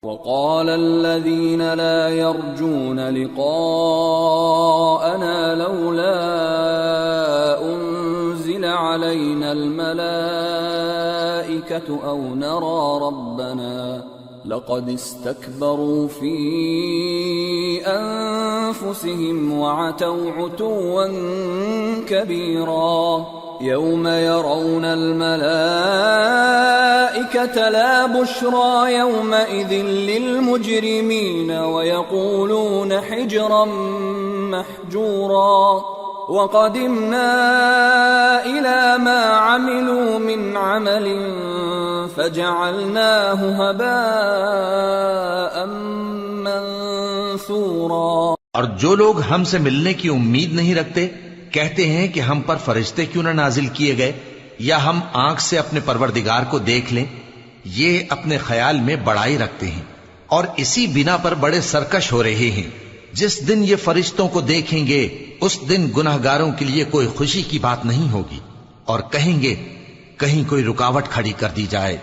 وقال الذين لا يرجون لقاءنا لولا أنزل علينا الملائكة أو نرى ربنا لقد استكبروا في أنفسهم وعتوا عتوا كبيرا يوم يرون الملائكة لا بشرى يومئذ للمجرمين ويقولون حجرا محجورا وقدمنا إلى ما عملوا من عمل فجعلناه هباء منثورا۔ اور جو لوگ ہم سے ملنے کی امید نہیں رکھتے کہتے ہیں کہ ہم پر فرشتے کیوں نہ نازل کیے گئے یا ہم آنکھ سے اپنے پروردگار کو دیکھ لیں، یہ اپنے خیال میں بڑائی رکھتے ہیں اور اسی بنا پر بڑے سرکش ہو رہے ہیں۔ جس دن یہ فرشتوں کو دیکھیں گے اس دن گناہگاروں کے لیے کوئی خوشی کی بات نہیں ہوگی اور کہیں گے کہیں کوئی رکاوٹ کھڑی کر دی جائے،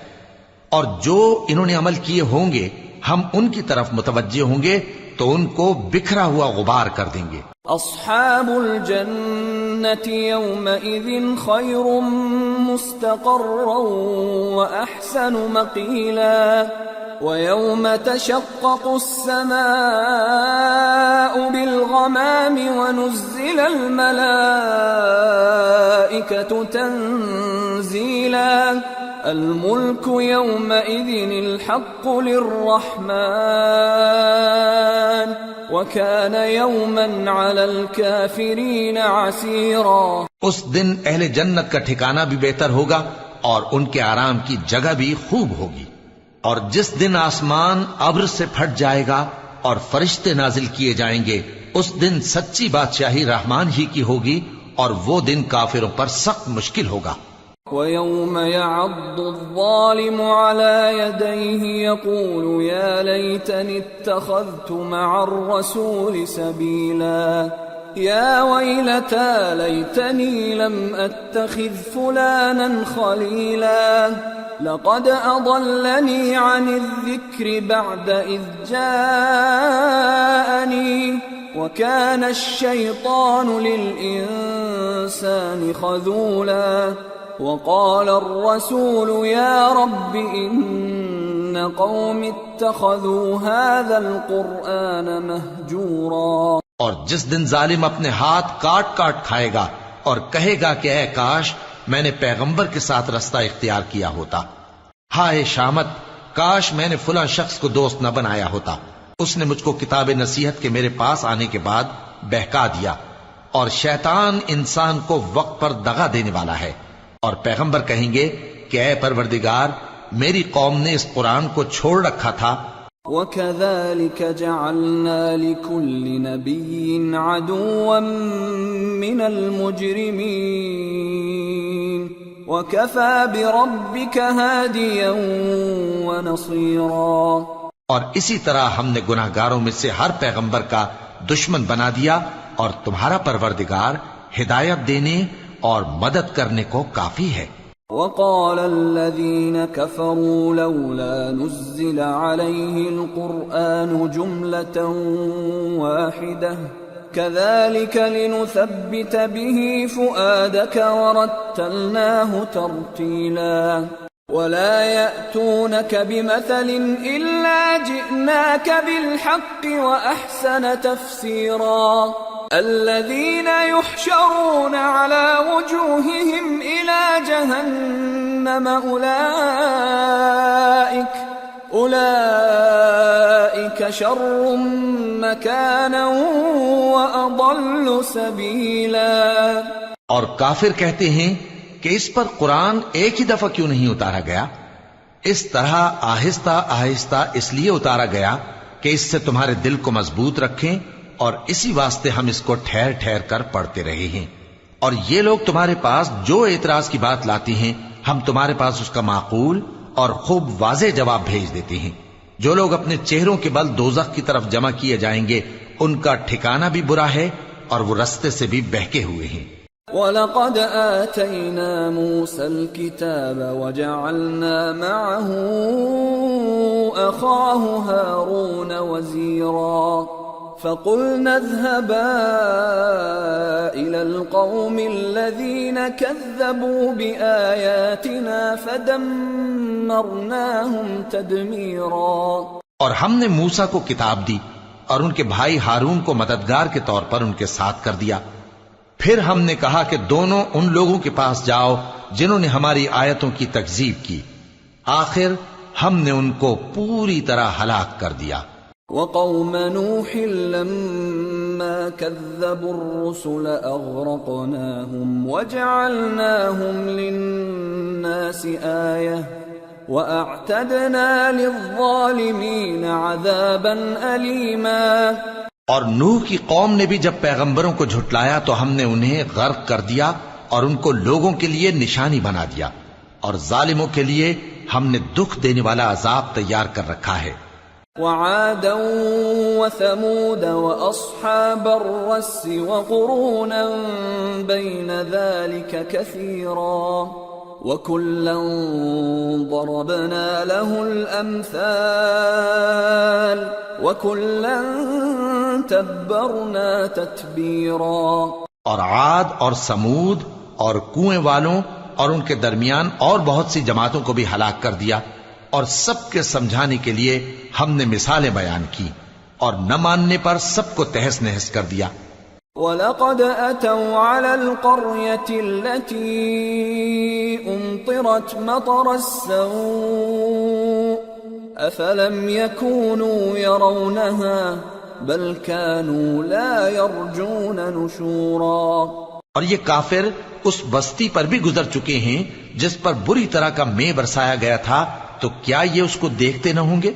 اور جو انہوں نے عمل کیے ہوں گے ہم ان کی طرف متوجہ ہوں گے تو ان کو بکھرا ہوا غبار کر دیں گے۔ اصحاب الجنة يومئذ خير مستقرا واحسن مقيلا ويوم تشقق السماء بالغمام ونزل الملائكة تنزيلا الملك يومئذ الحق للرحمن وكان يوما على الكافرين عسيرا۔ اس دن اہل جنت کا ٹھکانہ بھی بہتر ہوگا اور ان کے آرام کی جگہ بھی خوب ہوگی۔ اور جس دن آسمان ابر سے پھٹ جائے گا اور فرشتے نازل کیے جائیں گے اس دن سچی بادشاہی رحمان ہی کی ہوگی اور وہ دن کافروں پر سخت مشکل ہوگا۔ وَيَوْمَ يَعَضُّ الظَّالِمُ عَلَى يَدَيْهِ يَقُولُ يَا لَيْتَنِي اتَّخَذْتُ مَعَ الرَّسُولِ سَبِيلًا يَا وَيْلَتَى لَيْتَنِي لَمْ أَتَّخِذْ فُلَانًا خَلِيلًا لقد أضلني عن الذكر بعد إذ جاءني وكان الشيطان للإنسان خذولا وقال الرسول يا رب إن قوم اتخذوا هذا القرآن مهجورا۔ اور جس دن ظالم اپنے ہاتھ کاٹ کاٹ کھائے گا اور کہے گا کہ اے کاش میں نے پیغمبر کے ساتھ رستہ اختیار کیا ہوتا، ہائے شامت کاش میں نے فلاں شخص کو دوست نہ بنایا ہوتا، اس نے مجھ کو کتاب نصیحت کے میرے پاس آنے کے بعد بہکا دیا۔ اور شیطان انسان کو وقت پر دغا دینے والا ہے، اور پیغمبر کہیں گے کہ اے پروردگار میری قوم نے اس قرآن کو چھوڑ رکھا تھا۔ وَكَذَلِكَ جَعَلْنَا لِكُلِّ نَبِيٍّ عَدُوًّا مِّنَ الْمُجْرِمِينَ وَكَفَى بِرَبِّكَ هَادِيًا وَنَصِيرًا۔ اور اسی طرح ہم نے گناہگاروں میں سے ہر پیغمبر کا دشمن بنا دیا، اور تمہارا پروردگار ہدایت دینے اور مدد کرنے کو کافی ہے۔ وقال الذين كفروا لولا نزل عليه القرآن جملة واحدة كذلك لنثبت به فؤادك ورتلناه ترتيلا ولا يأتونك بمثل إلا جئناك بالحق وأحسن تفسيرا الذين يحشرون على وجوههم إلى جهنم أولئك شر مكانا وأضل سبيلا۔ اور کافر کہتے ہیں کہ اس پر قرآن ایک ہی دفعہ کیوں نہیں اتارا گیا؟ اس طرح آہستہ آہستہ اس لیے اتارا گیا کہ اس سے تمہارے دل کو مضبوط رکھیں، اور اسی واسطے ہم اس کو ٹھہر ٹھہر کر پڑھتے رہے ہیں۔ اور یہ لوگ تمہارے پاس جو اعتراض کی بات لاتی ہیں ہم تمہارے پاس اس کا معقول اور خوب واضح جواب بھیج دیتے ہیں۔ جو لوگ اپنے چہروں کے بل دوزخ کی طرف جمع کیے جائیں گے ان کا ٹھکانہ بھی برا ہے اور وہ رستے سے بھی بہکے ہوئے ہیں۔ وَلَقَدْ آتَيْنَا مُوسَى الْكِتَابَ وَجَعَلْنَا مَعَهُ أَخَاهُ هَارُونَ وَزِيرًا فَقُلْنَا اذْهَبَا إِلَى الْقَوْمِ الَّذِينَ كَذَّبُوا بِآيَاتِنَا فَدَمَّرْنَاهُمْ تَدْمِيرًا۔ اور ہم نے موسیٰ کو کتاب دی اور ان کے بھائی ہارون کو مددگار کے طور پر ان کے ساتھ کر دیا۔ پھر ہم نے کہا کہ دونوں ان لوگوں کے پاس جاؤ جنہوں نے ہماری آیتوں کی تکذیب کی، آخر ہم نے ان کو پوری طرح ہلاک کر دیا۔ وَقَوْمَ نُوحٍ لَمَّا كَذَّبُوا الرُّسُلَ أَغْرَقْنَاهُمْ وَجَعَلْنَاهُمْ لِلنَّاسِ آيَةً وَأَعْتَدْنَا لِلظَّالِمِينَ عَذَابًا أَلِيمًا۔ اور نوح کی قوم نے بھی جب پیغمبروں کو جھٹلایا تو ہم نے انہیں غرق کر دیا اور ان کو لوگوں کے لیے نشانی بنا دیا، اور ظالموں کے لیے ہم نے دکھ دینے والا عذاب تیار کر رکھا ہے۔ وعادا وثمود وأصحاب الرس وقرونا بين ذلك كثيرا وكلا ضربنا له الأمثال وكلا تبرنا تتبیرا۔ اور عاد اور سمود اور کنویں والوں اور ان کے درمیان اور بہت سی جماعتوں کو بھی ہلاک کر دیا، اور سب کے سمجھانے کے لیے ہم نے مثالیں بیان کی، اور نہ ماننے پر سب کو تہس نہس کر دیا۔ وَلَقَدْ أَتَوْا عَلَى الْقَرْيَةِ الَّتِي أُمْطِرَتْ مَطَرَ السَّوْءِ أَفَلَمْ يَكُونُوا يَرَوْنَهَا بَلْ كَانُوا لَا يَرْجُونَ نُشُورًا۔ اور یہ کافر اس بستی پر بھی گزر چکے ہیں جس پر بری طرح کا مے برسایا گیا تھا، تو کیا یہ اس کو دیکھتے نہ ہوں گے؟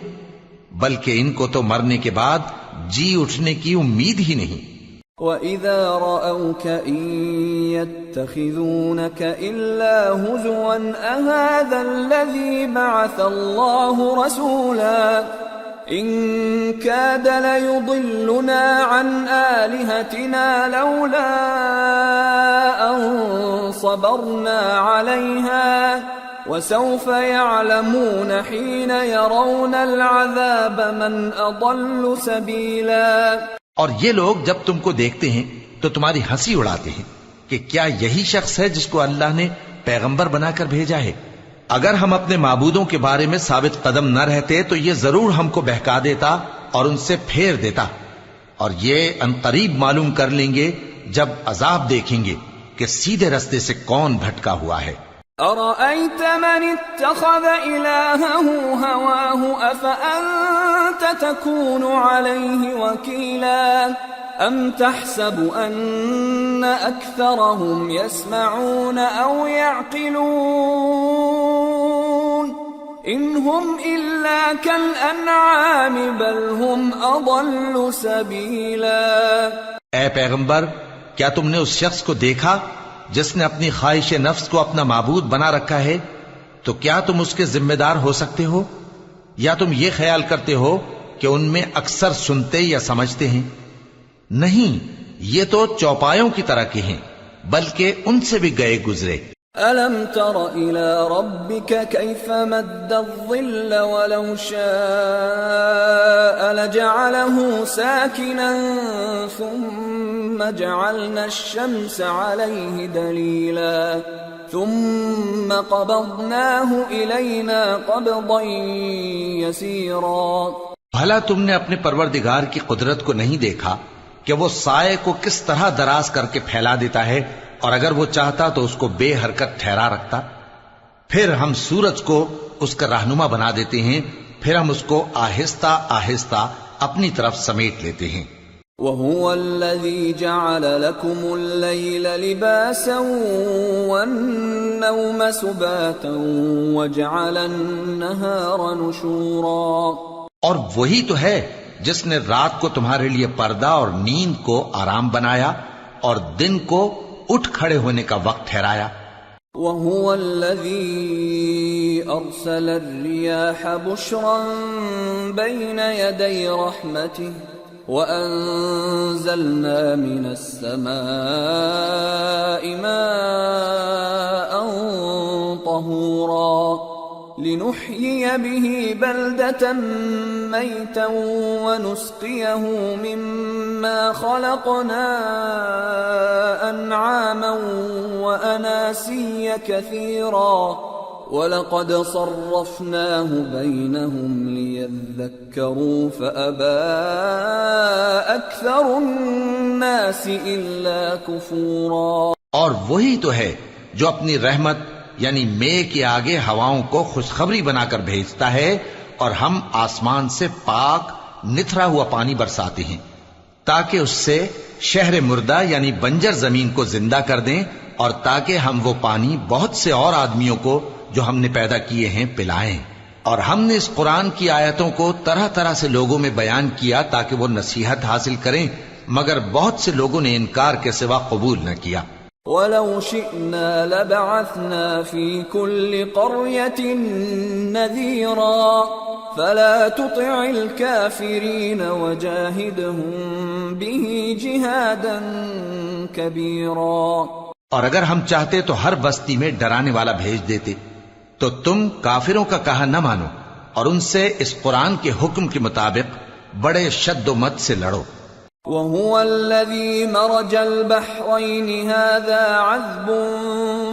بلکہ ان کو تو مرنے کے بعد جی اٹھنے کی امید ہی نہیں۔ وَإِذَا رَأَوْكَ إِن يَتَّخِذُونَكَ إِلَّا هُزُوًا أَهَذَا الَّذِي بَعَثَ اللَّهُ رَسُولًا إِن كَادَ لَيُضِلُّنَا عَنْ آلِهَتِنَا لَوْلَا أَن صَبَرْنَا عَلَيْهَا وَسَوْفَ يَعْلَمُونَ حِينَ يَرَوْنَ الْعَذَابَ مَنْ أَضَلُّ سَبِيلًا۔ اور یہ لوگ جب تم کو دیکھتے ہیں تو تمہاری ہنسی اڑاتے ہیں کہ کیا یہی شخص ہے جس کو اللہ نے پیغمبر بنا کر بھیجا ہے؟ اگر ہم اپنے معبودوں کے بارے میں ثابت قدم نہ رہتے تو یہ ضرور ہم کو بہکا دیتا اور ان سے پھیر دیتا، اور یہ عنقریب معلوم کر لیں گے جب عذاب دیکھیں گے کہ سیدھے رستے سے کون بھٹکا ہوا ہے۔ أَرَأَيْتَ مَنِ اتَّخَذَ إِلَٰهَهُ هَوَاهُ أَفَأَنتَ تَكُونُ عَلَيْهِ وَكِيلًا أَمْ تَحْسَبُ أَنَّ أَكْثَرَهُمْ يَسْمَعُونَ أَوْ يَعْقِلُونَ إِنْ هُمْ إِلَّا كَالْأَنْعَامِ بَلْ هُمْ أَضَلُّ سَبِيلًا۔ اے پیغمبر، کیا تم نے اس شخص کو دیکھا جس نے اپنی خواہش نفس کو اپنا معبود بنا رکھا ہے؟ تو کیا تم اس کے ذمہ دار ہو سکتے ہو؟ یا تم یہ خیال کرتے ہو کہ ان میں اکثر سنتے یا سمجھتے ہیں؟ نہیں، یہ تو چوپایوں کی طرح کے ہیں، بلکہ ان سے بھی گئے گزرے۔ أَلَمْ تَرَ إِلَى رَبِّكَ كَيْفَ مَدَّ الظِّلَّ وَلَوْ شَاءَ لَجَعَلَهُ سَاكِنًا ثُمَّ جَعَلْنَا الشَّمْسَ عَلَيْهِ دَلِيلًا ثُمَّ قَبَضْنَاهُ إِلَيْنَا قَبْضًا يَسِيرًا۔ بھلا تم نے اپنے پروردگار کی قدرت کو نہیں دیکھا کہ وہ سائے کو کس طرح دراز کر کے پھیلا دیتا ہے، اور اگر وہ چاہتا تو اس کو بے حرکت ٹھہرا رکھتا؟ پھر ہم سورج کو اس کا رہنما بنا دیتے ہیں، پھر ہم اس کو آہستہ آہستہ اپنی طرف سمیٹ لیتے ہیں۔ وَهُوَ الَّذِي جَعَلَ لَكُمُ اللَّيْلَ لِبَاسًا وَالنَّوْمَ سُبَاتًا وَجَعَلَ النَّهَارَ نُشُورًا۔ اور وہی تو ہے جس نے رات کو تمہارے لیے پردہ اور نیند کو آرام بنایا اور دن کو اٹھ کھڑے ہونے کا وقت ٹھہرایا۔ وَهُوَ الَّذِي أَرْسَلَ الرِّيَاحَ بُشْرًا بَيْنَ يَدَيْ رَحْمَتِهِ وَأَنزَلْنَا مِنَ السَّمَاءِ مَاءً طَهُورًا لِنُحْيِيَ بِهِ بَلْدَةً مَيْتًا وَنُسْقِيَهُ مِمَّا خَلَقْنَا أَنْعَامًا وَأَنَاسِيَّ كَثِيرًا وَلَقَدْ صَرَّفْنَاهُ بَيْنَهُمْ لِيَذَّكَّرُوا فَأَبَى أَكْثَرُ النَّاسِ إِلَّا كُفُورًا۔ اور وہی تو ہے جو اپنی رحمت یعنی مے کے آگے ہواؤں کو خوشخبری بنا کر بھیجتا ہے، اور ہم آسمان سے پاک نتھرا ہوا پانی برساتے ہیں تاکہ اس سے شہر مردہ یعنی بنجر زمین کو زندہ کر دیں، اور تاکہ ہم وہ پانی بہت سے اور آدمیوں کو جو ہم نے پیدا کیے ہیں پلائیں۔ اور ہم نے اس قرآن کی آیتوں کو طرح طرح سے لوگوں میں بیان کیا تاکہ وہ نصیحت حاصل کریں، مگر بہت سے لوگوں نے انکار کے سوا قبول نہ کیا۔ وَلَوْ شِئْنَا لَبَعَثْنَا فِي كُلِّ قَرْيَةٍ نَذِيرًا فَلَا تُطِعِ الْكَافِرِينَ وَجَاهِدْهُمْ بِهِ جِهَادًا كَبِيرًا۔ اور اگر ہم چاہتے تو ہر بستی میں ڈرانے والا بھیج دیتے، تو تم کافروں کا کہا نہ مانو اور ان سے اس قرآن کے حکم کے مطابق بڑے شد و مت سے لڑو۔ وَهُوَ الَّذِي مَرَجَ الْبَحْرَيْنِ هَذَا عَذْبٌ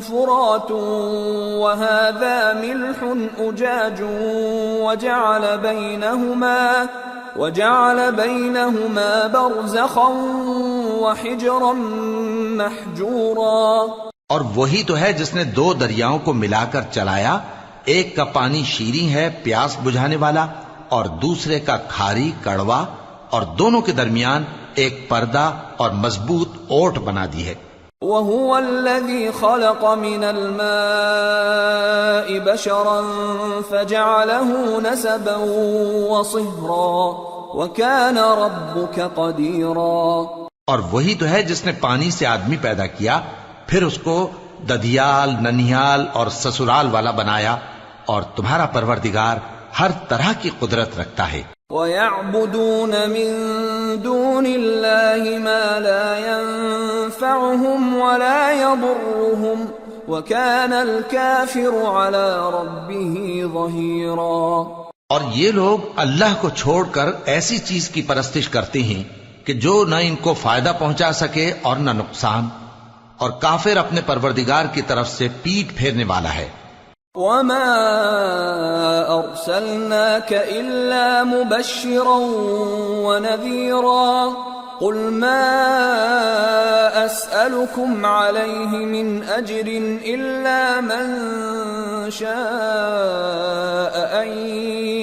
فُرَاتٌ وَهَذَا مِلْحٌ أُجَاجٌ وَجَعَلَ بَيْنَهُمَا بَرْزَخًا وَحِجْرًا مَحْجُورًا۔ اور وہی تو ہے جس نے دو دریاؤں کو ملا کر چلایا، ایک کا پانی شیریں ہے پیاس بجھانے والا، اور دوسرے کا کھاری کڑوا، اور دونوں کے درمیان ایک پردہ اور مضبوط اوٹ بنا دی ہے۔ وَهُوَ الَّذِي خَلَقَ مِنَ الْمَاءِ بَشَرًا فَجَعَلَهُ نَسَبًا وَصِهْرًا وَكَانَ رَبُّكَ قَدِيرًا۔ اور وہی تو ہے جس نے پانی سے آدمی پیدا کیا، پھر اس کو ددیال، ننیال اور سسرال والا بنایا، اور تمہارا پروردگار ہر طرح کی قدرت رکھتا ہے۔ وَيَعْبُدُونَ مِن دُونِ اللَّهِ مَا لَا يَنفَعُهُمْ وَلَا يَضُرُّهُمْ وَكَانَ الْكَافِرُ عَلَى رَبِّهِ ظَهِيرًا۔ اور یہ لوگ اللہ کو چھوڑ کر ایسی چیز کی پرستش کرتے ہیں کہ جو نہ ان کو فائدہ پہنچا سکے اور نہ نقصان، اور کافر اپنے پروردگار کی طرف سے پیٹ پھیرنے والا ہے۔ وَمَا أَرْسَلْنَاكَ إِلَّا مُبَشِّرًا وَنَذِيرًا قُلْ مَا أَسْأَلُكُمْ عَلَيْهِ مِنْ أَجْرٍ إِلَّا مَنْ شَاءَ أَنْ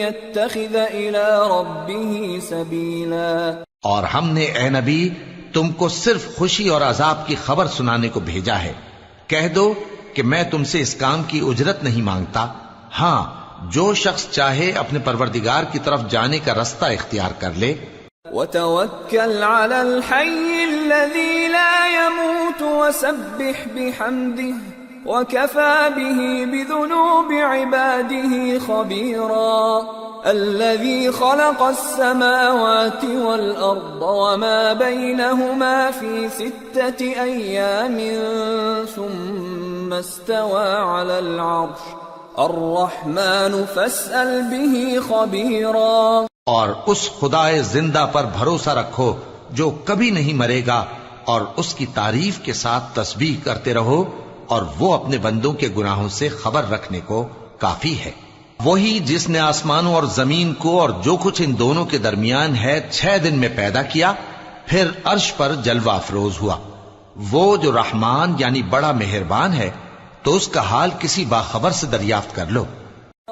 يَتَّخِذَ إِلَى رَبِّهِ سَبِيلًا۔ اور ہم نے اے نبی تم کو صرف خوشی اور عذاب کی خبر سنانے کو بھیجا ہے۔ کہہ دو کہ میں تم سے اس کام کی اجرت نہیں مانگتا، ہاں جو شخص چاہے اپنے پروردگار کی طرف جانے کا رستہ اختیار کر لے۔ وَتَوَكَّلْ عَلَى الْحَيِّ الَّذِي لَا يَمُوتُ وَسَبِّحْ بِحَمْدِهِ وَكَفَى بِهِ بِذُنُوبِ عِبَادِهِ خَبِيرًا الَّذِي خَلَقَ السَّمَاوَاتِ وَالْأَرْضَ وَمَا بَيْنَهُمَا فِي 6 أَيَّامٍ ثُمَّ اسْتَوَى عَلَى الْعَرْشِ الرَّحْمَنُ فَاسْأَلْ بِهِ خَبِيرًا۔ اور اس خدائے زندہ پر بھروسہ رکھو جو کبھی نہیں مرے گا، اور اس کی تعریف کے ساتھ تسبیح کرتے رہو، اور وہ اپنے بندوں کے گناہوں سے خبر رکھنے کو کافی ہے۔ وہی جس نے آسمانوں اور زمین کو اور جو کچھ ان دونوں کے درمیان ہے 6 دن میں پیدا کیا، پھر عرش پر جلوہ افروز ہوا۔ وہ جو رحمان یعنی بڑا مہربان ہے، تو اس کا حال کسی باخبر سے دریافت کر لو۔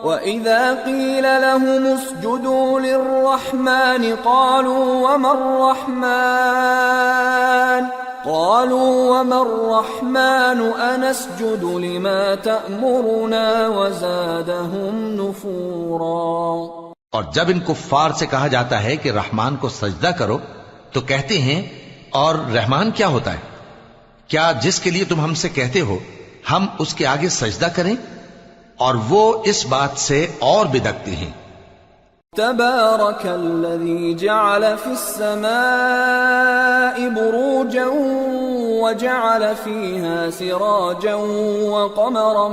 وَإِذَا قِيلَ لَهُمُ اسْجُدُوا لِلرَّحْمَنِ قَالُوا وَمَا الرَّحْمَنُ أَنَسْجُدُ لِمَا تَأْمُرُنَا وَزَادَهُمْ نُفُورًا۔ اور جب ان کفار سے کہا جاتا ہے کہ رحمان کو سجدہ کرو، تو کہتے ہیں اور رحمان کیا ہوتا ہے؟ کیا جس کے لیے تم ہم سے کہتے ہو ہم اس کے آگے سجدہ کریں؟ اور وہ اس بات سے اور بدکتے ہیں تبارك الذي جعل في السماء بروجا وجعل فيها سراجا وقمرا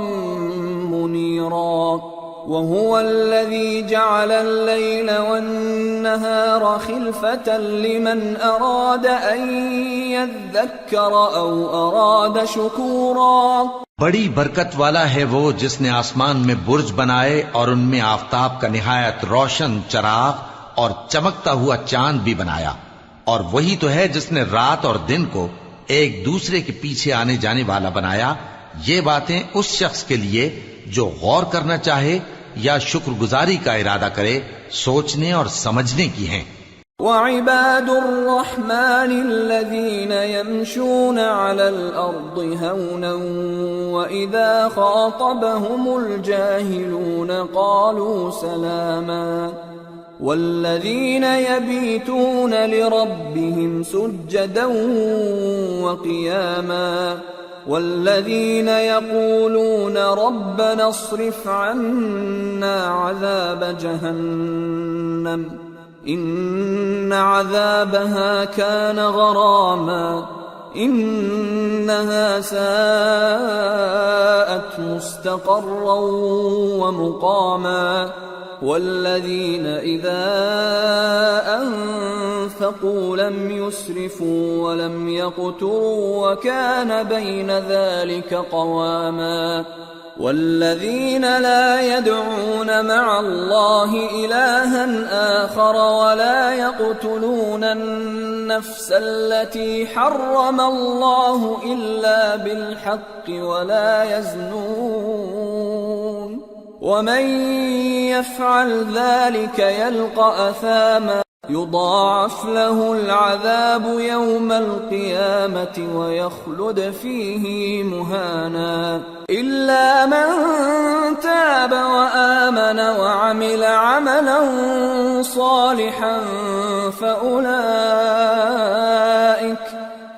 منيرا وهو الذي جعل الليل والنهار خلفة لمن أراد أن يذكر أو أراد شكورا. بڑی برکت والا ہے وہ جس نے آسمان میں برج بنائے اور ان میں آفتاب کا نہایت روشن چراغ اور چمکتا ہوا چاند بھی بنایا، اور وہی تو ہے جس نے رات اور دن کو ایک دوسرے کے پیچھے آنے جانے والا بنایا. یہ باتیں اس شخص کے لیے جو غور کرنا چاہے یا شکر گزاری کا ارادہ کرے سوچنے اور سمجھنے کی ہیں. وعباد الرحمن الذين يمشون على الأرض هونا وإذا خاطبهم الجاهلون قالوا سلاما والذين يبيتون لربهم سجدا وقياما والذين يقولون ربنا اصرف عنا عذاب جهنم إن عذابها كان غراما إنها ساءت مستقرا ومقاما والذين إذا أنفقوا لم يسرفوا ولم يقتروا وكان بين ذلك قواما والذين لا يدعون مع الله إلها آخر ولا يقتلون النفس التي حرم الله إلا بالحق ولا يزنون ومن يفعل ذلك يلقى أثاما يضاعف له العذاب يوم القيامة ويخلد فيه مهانا إلا من تاب وآمن وعمل عملا صالحا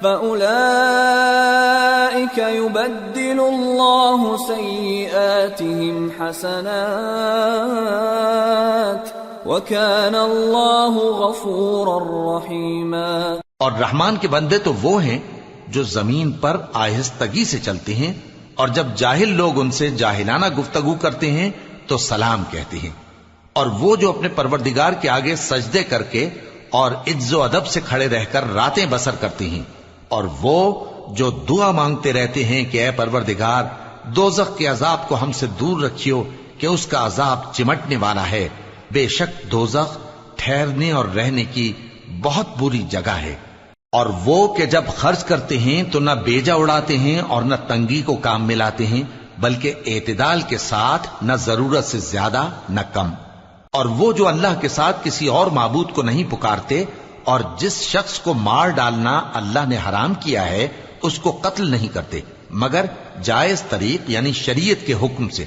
فأولئك يبدل الله سيئاتهم حسنات وَكَانَ اللَّهُ غَفُورًا رَحِيمًا. اور رحمان کے بندے تو وہ ہیں جو زمین پر آہستگی سے چلتے ہیں، اور جب جاہل لوگ ان سے جاہلانہ گفتگو کرتے ہیں تو سلام کہتے ہیں، اور وہ جو اپنے پروردگار کے آگے سجدے کر کے اور عز و ادب سے کھڑے رہ کر راتیں بسر کرتے ہیں، اور وہ جو دعا مانگتے رہتے ہیں کہ اے پروردگار دوزخ کے عذاب کو ہم سے دور رکھیو کہ اس کا عذاب چمٹنے والا ہے. بے شک دوزخ ٹھہرنے اور رہنے کی بہت بری جگہ ہے. اور وہ کہ جب خرچ کرتے ہیں تو نہ بیجا اڑاتے ہیں اور نہ تنگی کو کام میں لاتے ہیں، بلکہ اعتدال کے ساتھ نہ ضرورت سے زیادہ نہ کم. اور وہ جو اللہ کے ساتھ کسی اور معبود کو نہیں پکارتے، اور جس شخص کو مار ڈالنا اللہ نے حرام کیا ہے اس کو قتل نہیں کرتے مگر جائز طریق یعنی شریعت کے حکم سے،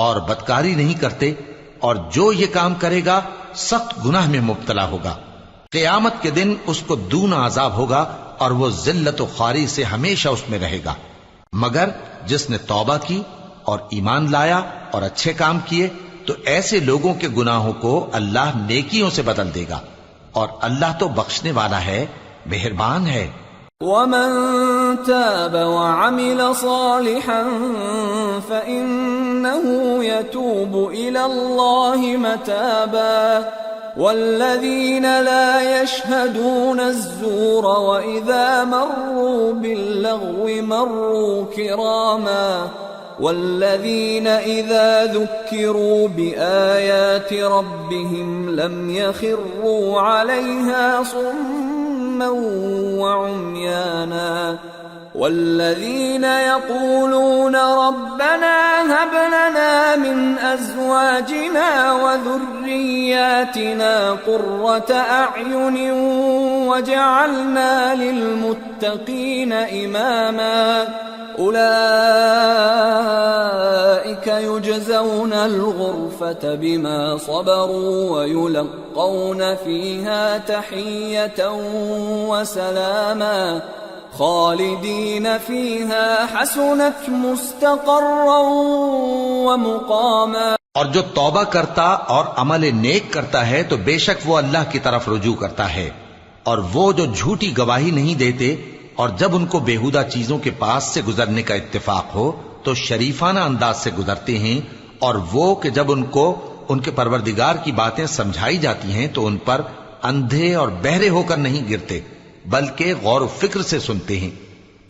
اور بدکاری نہیں کرتے، اور جو یہ کام کرے گا سخت گناہ میں مبتلا ہوگا. قیامت کے دن اس کو دونا عذاب ہوگا اور وہ ذلت و خواری سے ہمیشہ اس میں رہے گا. مگر جس نے توبہ کی اور ایمان لایا اور اچھے کام کیے تو ایسے لوگوں کے گناہوں کو اللہ نیکیوں سے بدل دے گا، اور اللہ تو بخشنے والا ہے، مہربان ہے. وَمَن تَابَ وَعَمِلَ صَالِحًا فَإِنَّهُ يَتُوبُ إِلَى اللَّهِ مَتَابًا وَالَّذِينَ لَا يَشْهَدُونَ الزُّورَ وَإِذَا مَرُّوا بِاللَّغْوِ مَرُّوا كِرَامًا وَالَّذِينَ إِذَا ذُكِّرُوا بِآيَاتِ رَبِّهِمْ لَمْ يَخِرُّوا عَلَيْهَا صُمًّا وَعُمْيَانًا والذين يقولون ربنا هب لنا من أزواجنا وذرياتنا قرة أعين وجعلنا للمتقين إماما أولئك يجزون الغرفة بما صبروا ويلقون فيها تحية وسلاما خالدين فيها حسنت مستقرا ومقاما. اور جو توبہ کرتا اور عمل نیک کرتا ہے تو بے شک وہ اللہ کی طرف رجوع کرتا ہے، اور وہ جو جھوٹی گواہی نہیں دیتے اور جب ان کو بیہودہ چیزوں کے پاس سے گزرنے کا اتفاق ہو تو شریفانہ انداز سے گزرتے ہیں، اور وہ کہ جب ان کو ان کے پروردگار کی باتیں سمجھائی جاتی ہیں تو ان پر اندھے اور بہرے ہو کر نہیں گرتے بلکہ غور و فکر سے سنتے ہیں،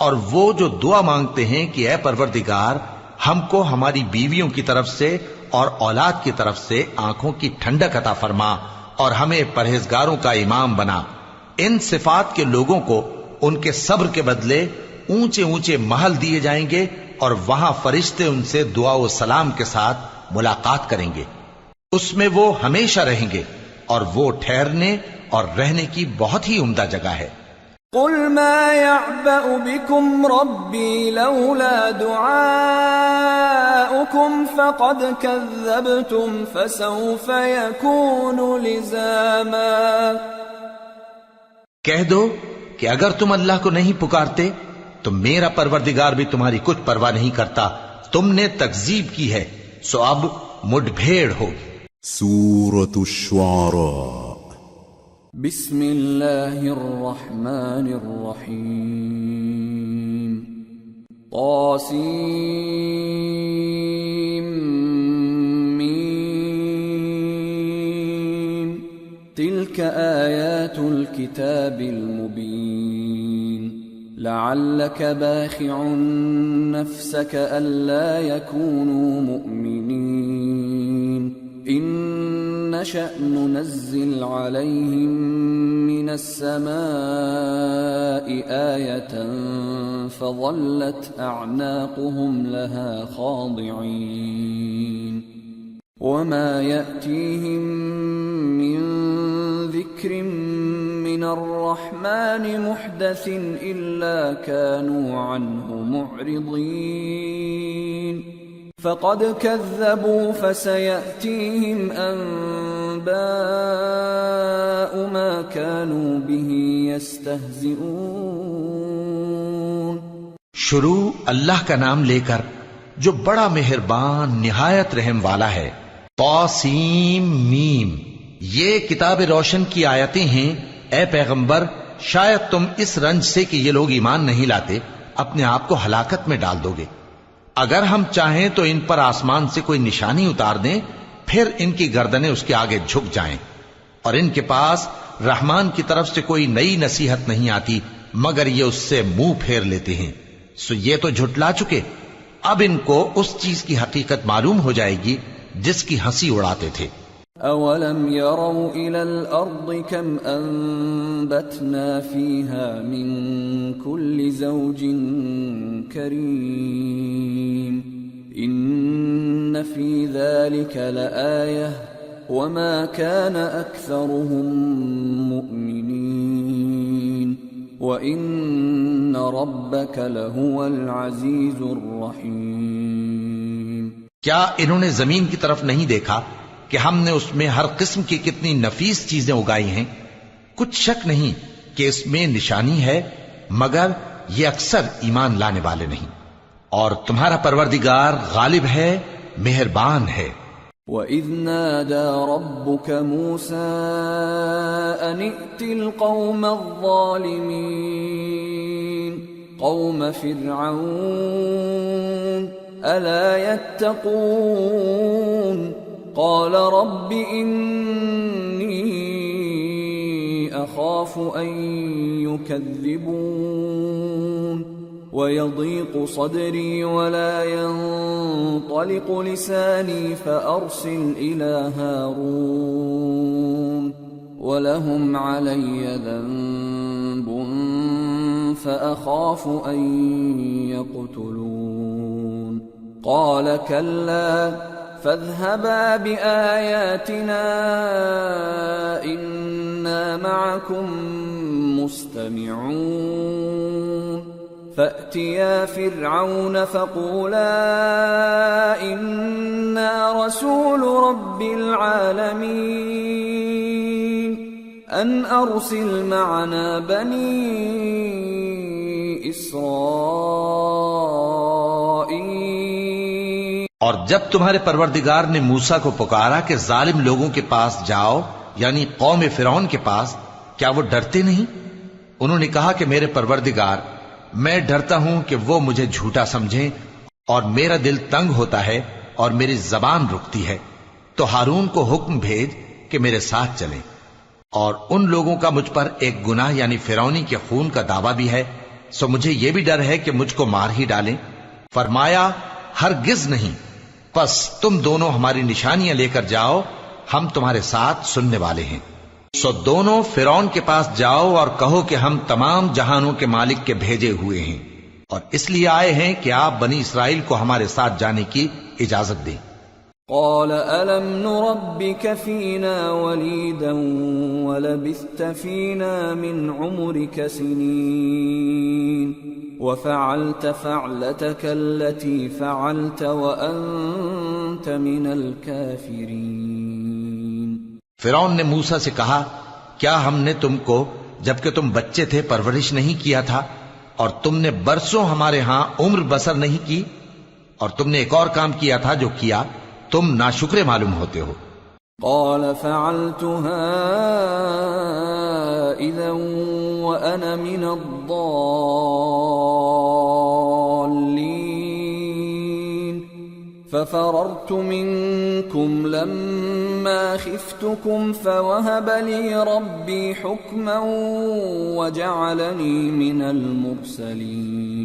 اور وہ جو دعا مانگتے ہیں کہ اے پروردگار ہم کو ہماری بیویوں کی طرف سے اور اولاد کی طرف سے آنکھوں کی ٹھنڈک عطا فرما اور ہمیں پرہیزگاروں کا امام بنا، ان صفات کے لوگوں کو ان کے صبر کے بدلے اونچے اونچے محل دیے جائیں گے، اور وہاں فرشتے ان سے دعا و سلام کے ساتھ ملاقات کریں گے، اس میں وہ ہمیشہ رہیں گے، اور وہ ٹھہرنے اور رہنے کی بہت ہی عمدہ جگہ ہے۔ قل ما يعبأ بكم ربي لولا دعاؤكم فقد كذبتم فسوف يكون لزاما۔ کہہ دو کہ اگر تم اللہ کو نہیں پکارتے تو میرا پروردگار بھی تمہاری کچھ پرواہ نہیں کرتا، تم نے تکذیب کی ہے سو اب مڈ بھیڑ ہوگی۔ سورة الشعراء۔ بسم اللہ الرحمن الرحیم۔ طاسیم میم۔ تلك آیات الكتاب المبین۔ لعلك باخع نفسك ألا يكونوا مؤمنين إن نشأ ننزل عليهم من السماء آية فظلت أعناقهم لها خاضعين وما يأتيهم من ذكر من الرحمن محدث إلا كانوا عنه معرضين فقد كذبوا فسيأتيهم أنباء ما كانوا به يستهزئون۔ شروع اللہ کا نام لے کر جو بڑا مہربان نہایت رحم والا ہے۔ طاسیم میم، یہ کتاب روشن کی آیتیں ہیں۔ اے پیغمبر شاید تم اس رنج سے کہ یہ لوگ ایمان نہیں لاتے اپنے آپ کو ہلاکت میں ڈال دو گے۔ اگر ہم چاہیں تو ان پر آسمان سے کوئی نشانی اتار دیں پھر ان کی گردنیں اس کے آگے جھک جائیں، اور ان کے پاس رحمان کی طرف سے کوئی نئی نصیحت نہیں آتی مگر یہ اس سے منہ پھیر لیتے ہیں، سو یہ تو جھٹلا چکے، اب ان کو اس چیز کی حقیقت معلوم ہو جائے گی جس کی ہنسی اڑاتے تھے۔ اولم يروا الى الارض كم انبتنا فيها من كل زوج كريم ان في ذلك لآية وما كان اكثرهم مؤمنين وان ربك لهو العزيز الرحيم۔ کیا انہوں نے زمین کی طرف نہیں دیکھا کہ ہم نے اس میں ہر قسم کی کتنی نفیس چیزیں اگائی ہیں؟ کچھ شک نہیں کہ اس میں نشانی ہے مگر یہ اکثر ایمان لانے والے نہیں، اور تمہارا پروردگار غالب ہے، مہربان ہے۔ وَإِذْ نَادَى رَبُّكَ مُوسَىٰ أَنِ ائْتِ الْقَوْمَ الظَّالِمِينَ قَوْمَ فِرْعَوْنَ أَلَا يَتَّقُونَ قال رب إني أخاف أن يكذبون ويضيق صدري ولا ينطلق لساني فأرسل إلى هارون ولهم علي ذنب فأخاف أن يقتلون قال كلا فاذهبا بآياتنا إنا معكم مستمعون فأتيا فرعون فقولا إنا رسول رب العالمين أن أرسل معنا بني إسرائيل۔ اور جب تمہارے پروردگار نے موسیٰ کو پکارا کہ ظالم لوگوں کے پاس جاؤ، یعنی قوم فرعون کے پاس، کیا وہ ڈرتے نہیں؟ انہوں نے کہا کہ میرے پروردگار، میں ڈرتا ہوں کہ وہ مجھے جھوٹا سمجھیں، اور میرا دل تنگ ہوتا ہے اور میری زبان رکتی ہے، تو ہارون کو حکم بھیج کہ میرے ساتھ چلیں۔ اور ان لوگوں کا مجھ پر ایک گناہ یعنی فرعونی کے خون کا دعویٰ بھی ہے، سو مجھے یہ بھی ڈر ہے کہ مجھ کو مار ہی ڈالیں۔ فرمایا ہرگز نہیں، پس تم دونوں ہماری نشانیاں لے کر جاؤ، ہم تمہارے ساتھ سننے والے ہیں۔ سو دونوں فرعون کے پاس جاؤ اور کہو کہ ہم تمام جہانوں کے مالک کے بھیجے ہوئے ہیں، اور اس لیے آئے ہیں کہ آپ بنی اسرائیل کو ہمارے ساتھ جانے کی اجازت دیں۔ قال ألم نربك فينا وليدا ولبثت فينا من عمرك سنين وفعلت فعلتك التي فعلت وأنت من الكافرين۔ فرعون نے موسیٰ سے کہا، کیا ہم نے تم کو جبکہ تم بچے تھے پرورش نہیں کیا تھا، اور تم نے برسوں ہمارے ہاں عمر بسر نہیں کی، اور تم نے ایک اور کام کیا تھا جو کیا تم ناشکرے معلوم ہوتے ہو۔ قال فعلتها إذا وأنا من الضالين ففررت منكم لما خفتكم فوهب لي ربي حكما وجعلني من المرسلين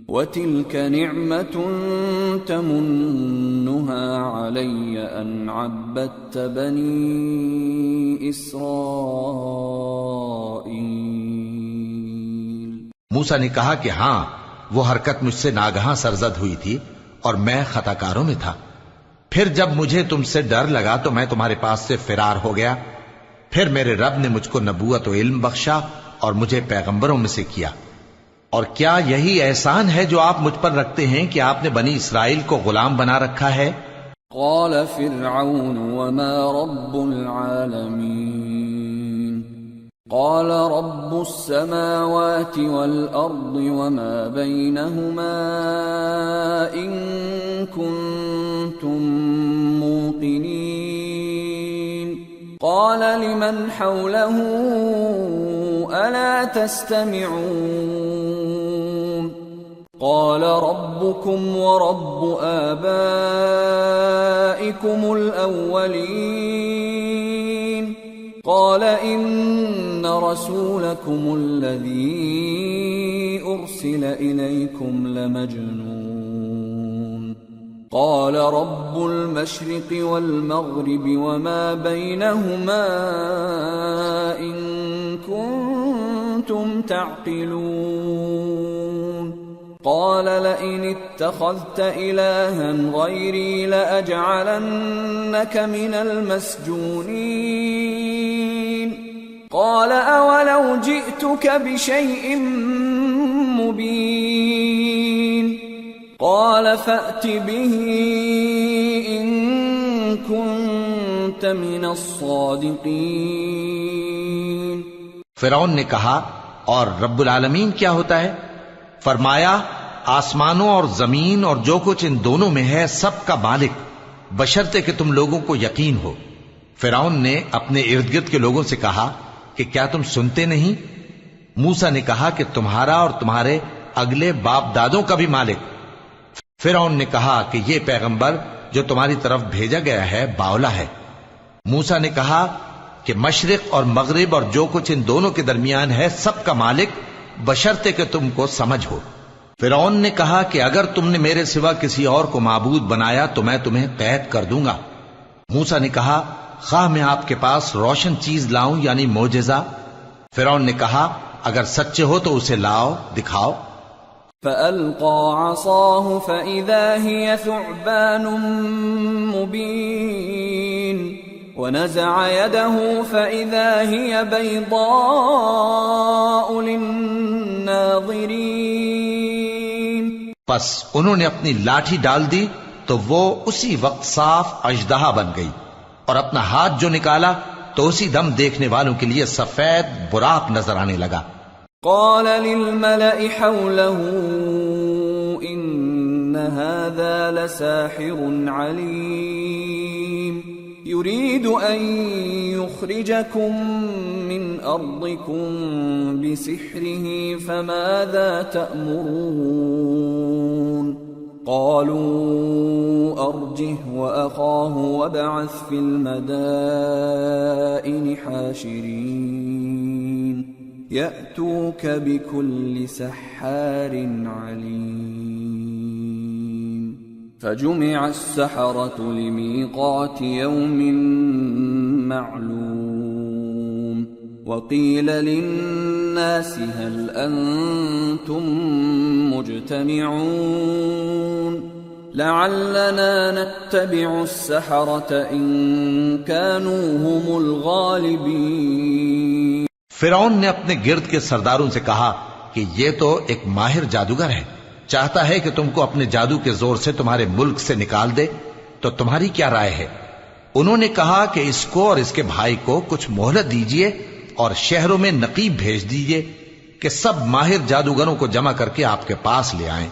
وَتِلْكَ نِعْمَةٌ تَمُنُّهَا عَلَيَّ أَنْ عَبَّدتَّ بَنِي إِسْرَائِيلَ۔ موسیٰ نے کہا کہ ہاں، وہ حرکت مجھ سے ناگہاں سرزد ہوئی تھی اور میں خطا کاروں میں تھا۔ پھر جب مجھے تم سے ڈر لگا تو میں تمہارے پاس سے فرار ہو گیا، پھر میرے رب نے مجھ کو نبوت و علم بخشا اور مجھے پیغمبروں میں سے کیا۔ اور کیا یہی احسان ہے جو آپ مجھ پر رکھتے ہیں کہ آپ نے بنی اسرائیل کو غلام بنا رکھا ہے؟ قال فرعون وما رب العالمين قال رب السماوات والأرض وما بينهما إن كنتم موقنين قال لمن حوله ألا تستمعون قال ربكم ورب آبائكم الأولين قال إن رسولكم الذي أرسل إليكم لمجنون قال رب المشرق والمغرب وما بينهما إن كنتم تعقلون قال لئن اتخذت إلها غيري لأجعلنك من المسجونين قال أولو جئتك بشيء مبين قال فأت به إن كنت من الصادقين۔ فرعون نے کہا، اور رب العالمین کیا ہوتا ہے؟ فرمایا، آسمانوں اور زمین اور جو کچھ ان دونوں میں ہے سب کا مالک، بشرطے کہ تم لوگوں کو یقین ہو۔ فرعون نے اپنے ارد گرد کے لوگوں سے کہا کہ کیا تم سنتے نہیں؟ موسیٰ نے کہا کہ تمہارا اور تمہارے اگلے باپ دادوں کا بھی مالک۔ فرعون نے کہا کہ یہ پیغمبر جو تمہاری طرف بھیجا گیا ہے باولا ہے۔ موسیٰ نے کہا کہ مشرق اور مغرب اور جو کچھ ان دونوں کے درمیان ہے سب کا مالک، بشرطے کہ تم کو سمجھ ہو۔ فرعون نے کہا کہ اگر تم نے میرے سوا کسی اور کو معبود بنایا تو میں تمہیں قید کر دوں گا۔ موسیٰ نے کہا، خواہ میں آپ کے پاس روشن چیز لاؤں یعنی معجزہ؟ فرعون نے کہا، اگر سچے ہو تو اسے لاؤ، دکھاؤ۔ فألقى عصاه فإذا هي ثعبان مبين ونزع يده فإذا هي بيضاء للناظرين۔ پس انہوں نے اپنی لاٹھی ڈال دی تو وہ اسی وقت صاف اژدہا بن گئی، اور اپنا ہاتھ جو نکالا تو اسی دم دیکھنے والوں کے لیے سفید براق نظر آنے لگا۔ قال للملأ حوله إن هذا لساحر عليم يريد أن يخرجكم من أرضكم بسحره فماذا تأمرون قالوا أرجه وأخاه وابعث في المدائن حاشرين يأتوك بكل سحار عليم فجمع السحرة لميقات يوم معلوم وقيل للناس هل أنتم مجتمعون لعلنا نتبع السحرة إن كانوا هم الغالبين. فرعون نے اپنے گرد کے سرداروں سے کہا کہ یہ تو ایک ماہر جادوگر ہے، چاہتا ہے کہ تم کو اپنے جادو کے زور سے تمہارے ملک سے نکال دے، تو تمہاری کیا رائے ہے؟ انہوں نے کہا کہ اس کو اور اس کے بھائی کو کچھ مہلت دیجئے اور شہروں میں نقیب بھیج دیجئے کہ سب ماہر جادوگروں کو جمع کر کے آپ کے پاس لے آئیں.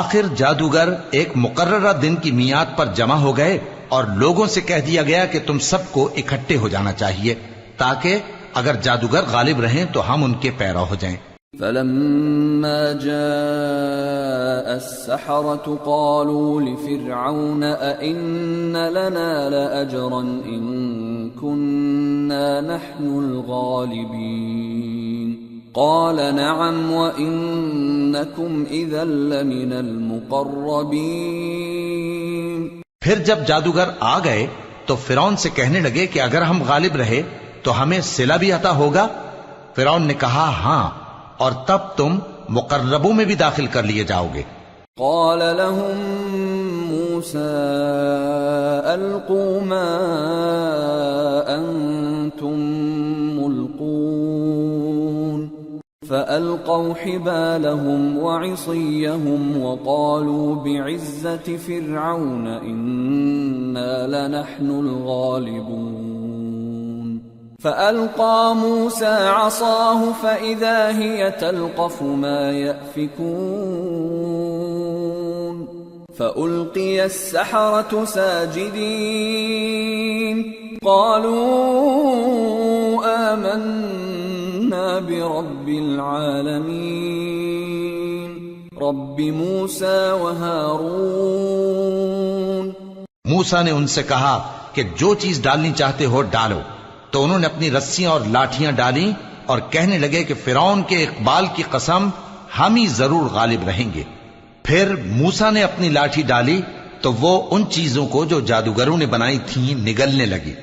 آخر جادوگر ایک مقررہ دن کی میعاد پر جمع ہو گئے اور لوگوں سے کہہ دیا گیا کہ تم سب کو اکٹھے ہو جانا چاہیے تاکہ اگر جادوگر غالب رہیں تو ہم ان کے پیرو ہو جائیں. فلما جاء السحرة قالوا لفرعون أئن لنا لأجرا إن كنا نحن الغالبين قال نعم وإنكم إذا لمن المقربين. پھر جب جادوگر آ گئے تو فرعون سے کہنے لگے کہ اگر ہم غالب رہے تو ہمیں صلہ بھی عطا ہوگا. فرعون نے کہا ہاں، اور تب تم مقربوں میں بھی داخل کر لیے جاؤ گے. قال لهم موسى ألقوا ما أنتم ملقون فألقوا حبالهم وعصيهم وقالوا بعزة فرعون إنا لنحن الغالبون فألقى موسى عصاه فإذا هي تلقف ما يأفكون فألقي السحرة ساجدين قالوا آمنا برب العالمين رب موسى وهارون. موسیٰ نے ان سے کہا کہ جو چیز ڈالنی چاہتے ہو ڈالو. تو انہوں نے اپنی رسیاں اور لاٹھیاں ڈالیں اور کہنے لگے کہ فرعون کے اقبال کی قسم ہم ہی ضرور غالب رہیں گے. پھر موسیٰ نے اپنی لاٹھی ڈالی تو وہ ان چیزوں کو جو جادوگروں نے بنائی تھیں نگلنے لگی.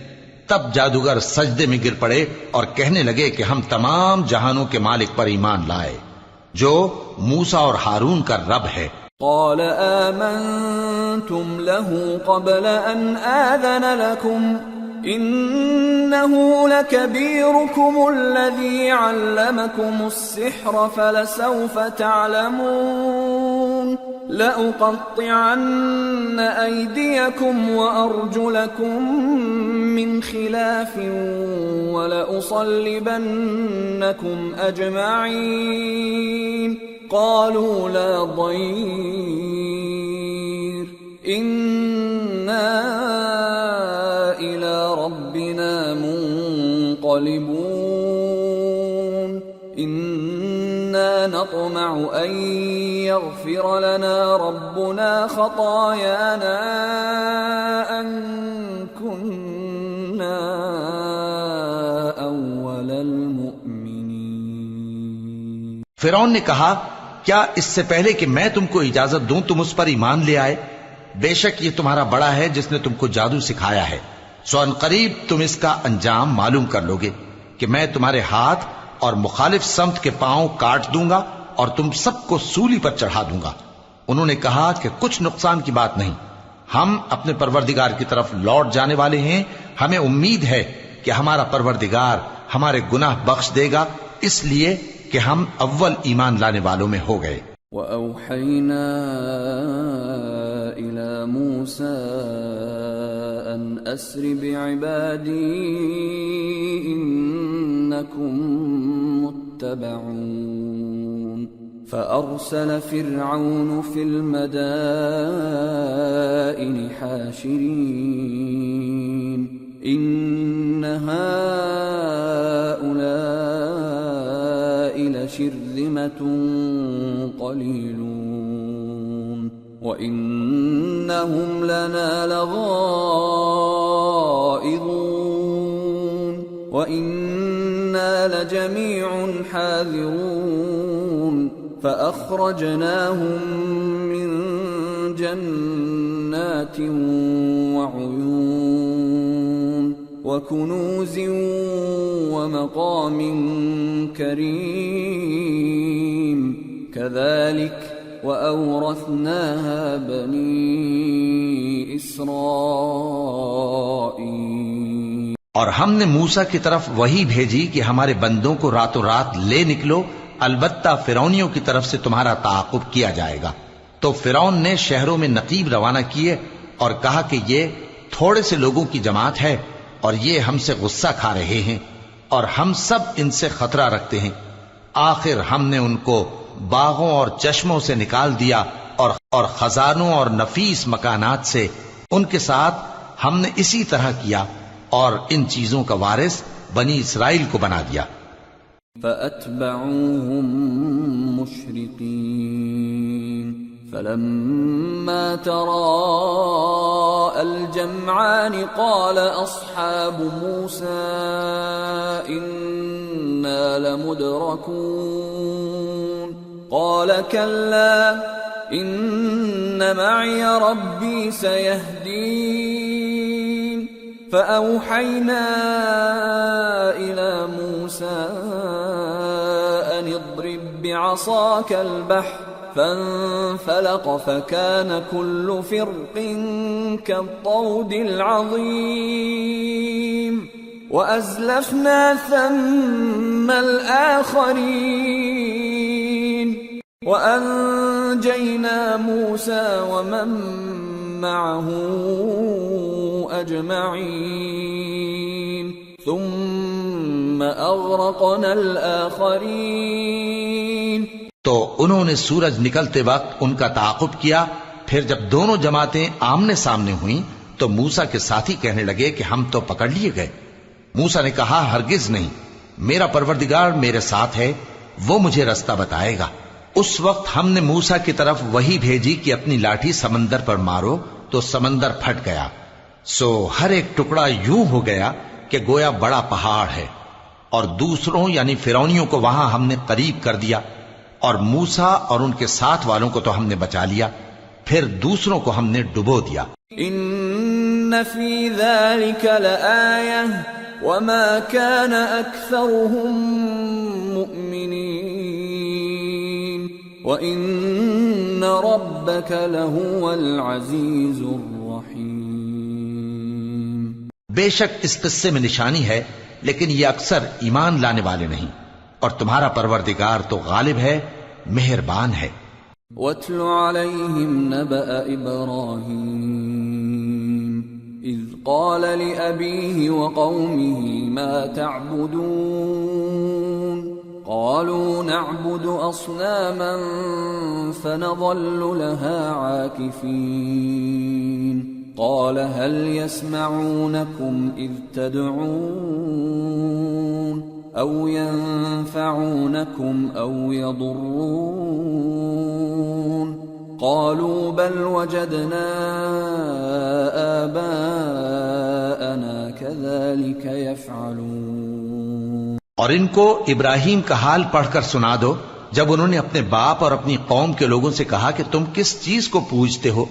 تب جادوگر سجدے میں گر پڑے اور کہنے لگے کہ ہم تمام جہانوں کے مالک پر ایمان لائے جو موسیٰ اور ہارون کا رب ہے. قال آمنتم له قبل أن آذن لكم إنه لكبيركم الذي علمكم السحر فلسوف تعلمون لأقطعن أيديكم وأرجلكم من خلاف ولأصلبنكم أجمعين قالوا لا ضير إنا إلى ربنا منقلبون إنا نطمع أن يغفر لنا ربنا خطايانا أن كنا أول المؤمنين. فرعون نے کہا کیا اس سے پہلے کہ میں تم کو اجازت دوں تم اس پر ایمان لے آئے؟ بے شک یہ تمہارا بڑا ہے جس نے تم کو جادو سکھایا ہے، سو ان قریب تم اس کا انجام معلوم کر لو گے کہ میں تمہارے ہاتھ اور مخالف سمت کے پاؤں کاٹ دوں گا اور تم سب کو سولی پر چڑھا دوں گا. انہوں نے کہا کہ کچھ نقصان کی بات نہیں، ہم اپنے پروردگار کی طرف لوٹ جانے والے ہیں، ہمیں امید ہے کہ ہمارا پروردگار ہمارے گناہ بخش دے گا، اس لیے کہ ہم اول ایمان لانے والوں میں ہو گئے. وَأَوْحَيْنَا إِلَى مُوسَىٰ أَنْ أَسْرِ بِعِبَادِي إِنَّكُمْ مُتَّبَعُونَ فأرسل فرعون في المدائن حاشرين إن هؤلاء لشرذمة قليلون وإنهم لنا لغائظون وإنا لجميع حاذرون فأخرجناهم من جنات وعيون وكنوز ومقام كريم كذلك وأورثناها بني إسرائيل۔ اور ہم نے موسیٰ کی طرف وہی بھیجی کہ ہمارے بندوں کو راتوں رات لے نکلو، البتہ فرعونیوں کی طرف سے تمہارا تعاقب کیا جائے گا۔ تو فرعون نے شہروں میں نقیب روانہ کیے اور کہا کہ یہ تھوڑے سے لوگوں کی جماعت ہے اور یہ ہم سے غصہ کھا رہے ہیں اور ہم سب ان سے خطرہ رکھتے ہیں۔ آخر ہم نے ان کو باغوں اور چشموں سے نکال دیا اور خزانوں اور نفیس مکانات سے ان کے ساتھ ہم نے اسی طرح کیا اور ان چیزوں کا وارث بنی اسرائیل کو بنا دیا۔ فأتبعوهم مشرقين فلما تراءى الجمعان قال أصحاب موسى إنا لمدركون قال كلا إن معي ربي سيهدين فأوحينا إلى موسى أن اضرب بعصاك البحر فانفلق فكان كل فرق كالطود العظيم وأزلفنا ثم الآخرين وأنجينا موسى ومن معه أجمعين ثم أغرقنا الآخرين۔ تو انہوں نے سورج نکلتے وقت ان کا تعاقب کیا، پھر جب دونوں جماعتیں آمنے سامنے ہوئیں تو موسیٰ کے ساتھی کہنے لگے کہ ہم تو پکڑ لیے گئے۔ موسیٰ نے کہا ہرگز نہیں، میرا پروردگار میرے ساتھ ہے، وہ مجھے رستہ بتائے گا۔ اس وقت ہم نے موسیٰ کی طرف وہی بھیجی کہ اپنی لاٹھی سمندر پر مارو تو سمندر پھٹ گیا، سو ہر ایک ٹکڑا یوں ہو گیا کہ گویا بڑا پہاڑ ہے، اور دوسروں یعنی فرعونیوں کو وہاں ہم نے قریب کر دیا، اور موسیٰ اور ان کے ساتھ والوں کو تو ہم نے بچا لیا، پھر دوسروں کو ہم نے ڈبو دیا۔ ان فی ذلک لآیہ وما كان اکثرهم مؤمنین وان ربک لہو العزیز الرحیم۔ بے شک اس قصے میں نشانی ہے، لیکن یہ اکثر ایمان لانے والے نہیں، اور تمہارا پروردگار تو غالب ہے، مہربان ہے۔ وَاتْلُ عَلَيْهِمْ نَبَأَ إِبْرَاهِيمَ إِذْ قَالَ لِأَبِيهِ وَقَوْمِهِ مَا تَعْبُدُونَ قَالُوا نَعْبُدُ أَصْنَامًا فَنَظَلُّ لَهَا عَاكِفِينَ قَالَ هَلْ يَسْمَعُونَكُمْ إِذْ تَدْعُونَ أَوْ يَنفَعُونَكُمْ أَوْ يَضُرُّونَ قَالُوا بَلْ وَجَدْنَا آبَاءَنَا كَذَلِكَ يَفْعَلُونَ۔ اور ان کو ابراہیم کا حال پڑھ کر سنا دو جب انہوں نے اپنے باپ اور اپنی قوم کے لوگوں سے کہا کہ تم کس چیز کو پوجتے ہو؟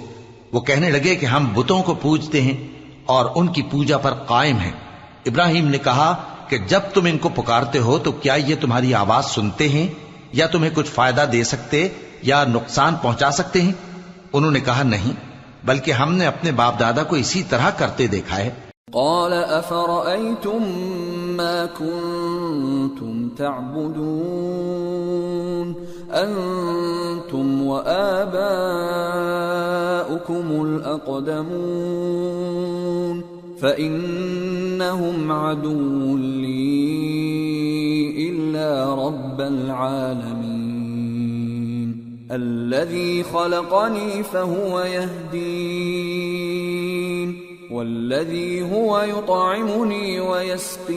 وہ کہنے لگے کہ ہم بتوں کو پوجتے ہیں اور ان کی پوجا پر قائم ہیں۔ ابراہیم نے کہا کہ جب تم ان کو پکارتے ہو تو کیا یہ تمہاری آواز سنتے ہیں یا تمہیں کچھ فائدہ دے سکتے یا نقصان پہنچا سکتے ہیں؟ انہوں نے کہا نہیں، بلکہ ہم نے اپنے باپ دادا کو اسی طرح کرتے دیکھا ہے۔ قال افرأيتم ما كنتم تعبدون انتم وآباؤكم الأقدمون فإنهم عدو لي إلا رب العالمين۔ الذي خلقني فهو يهدين والذي هو يطعمني ويسقين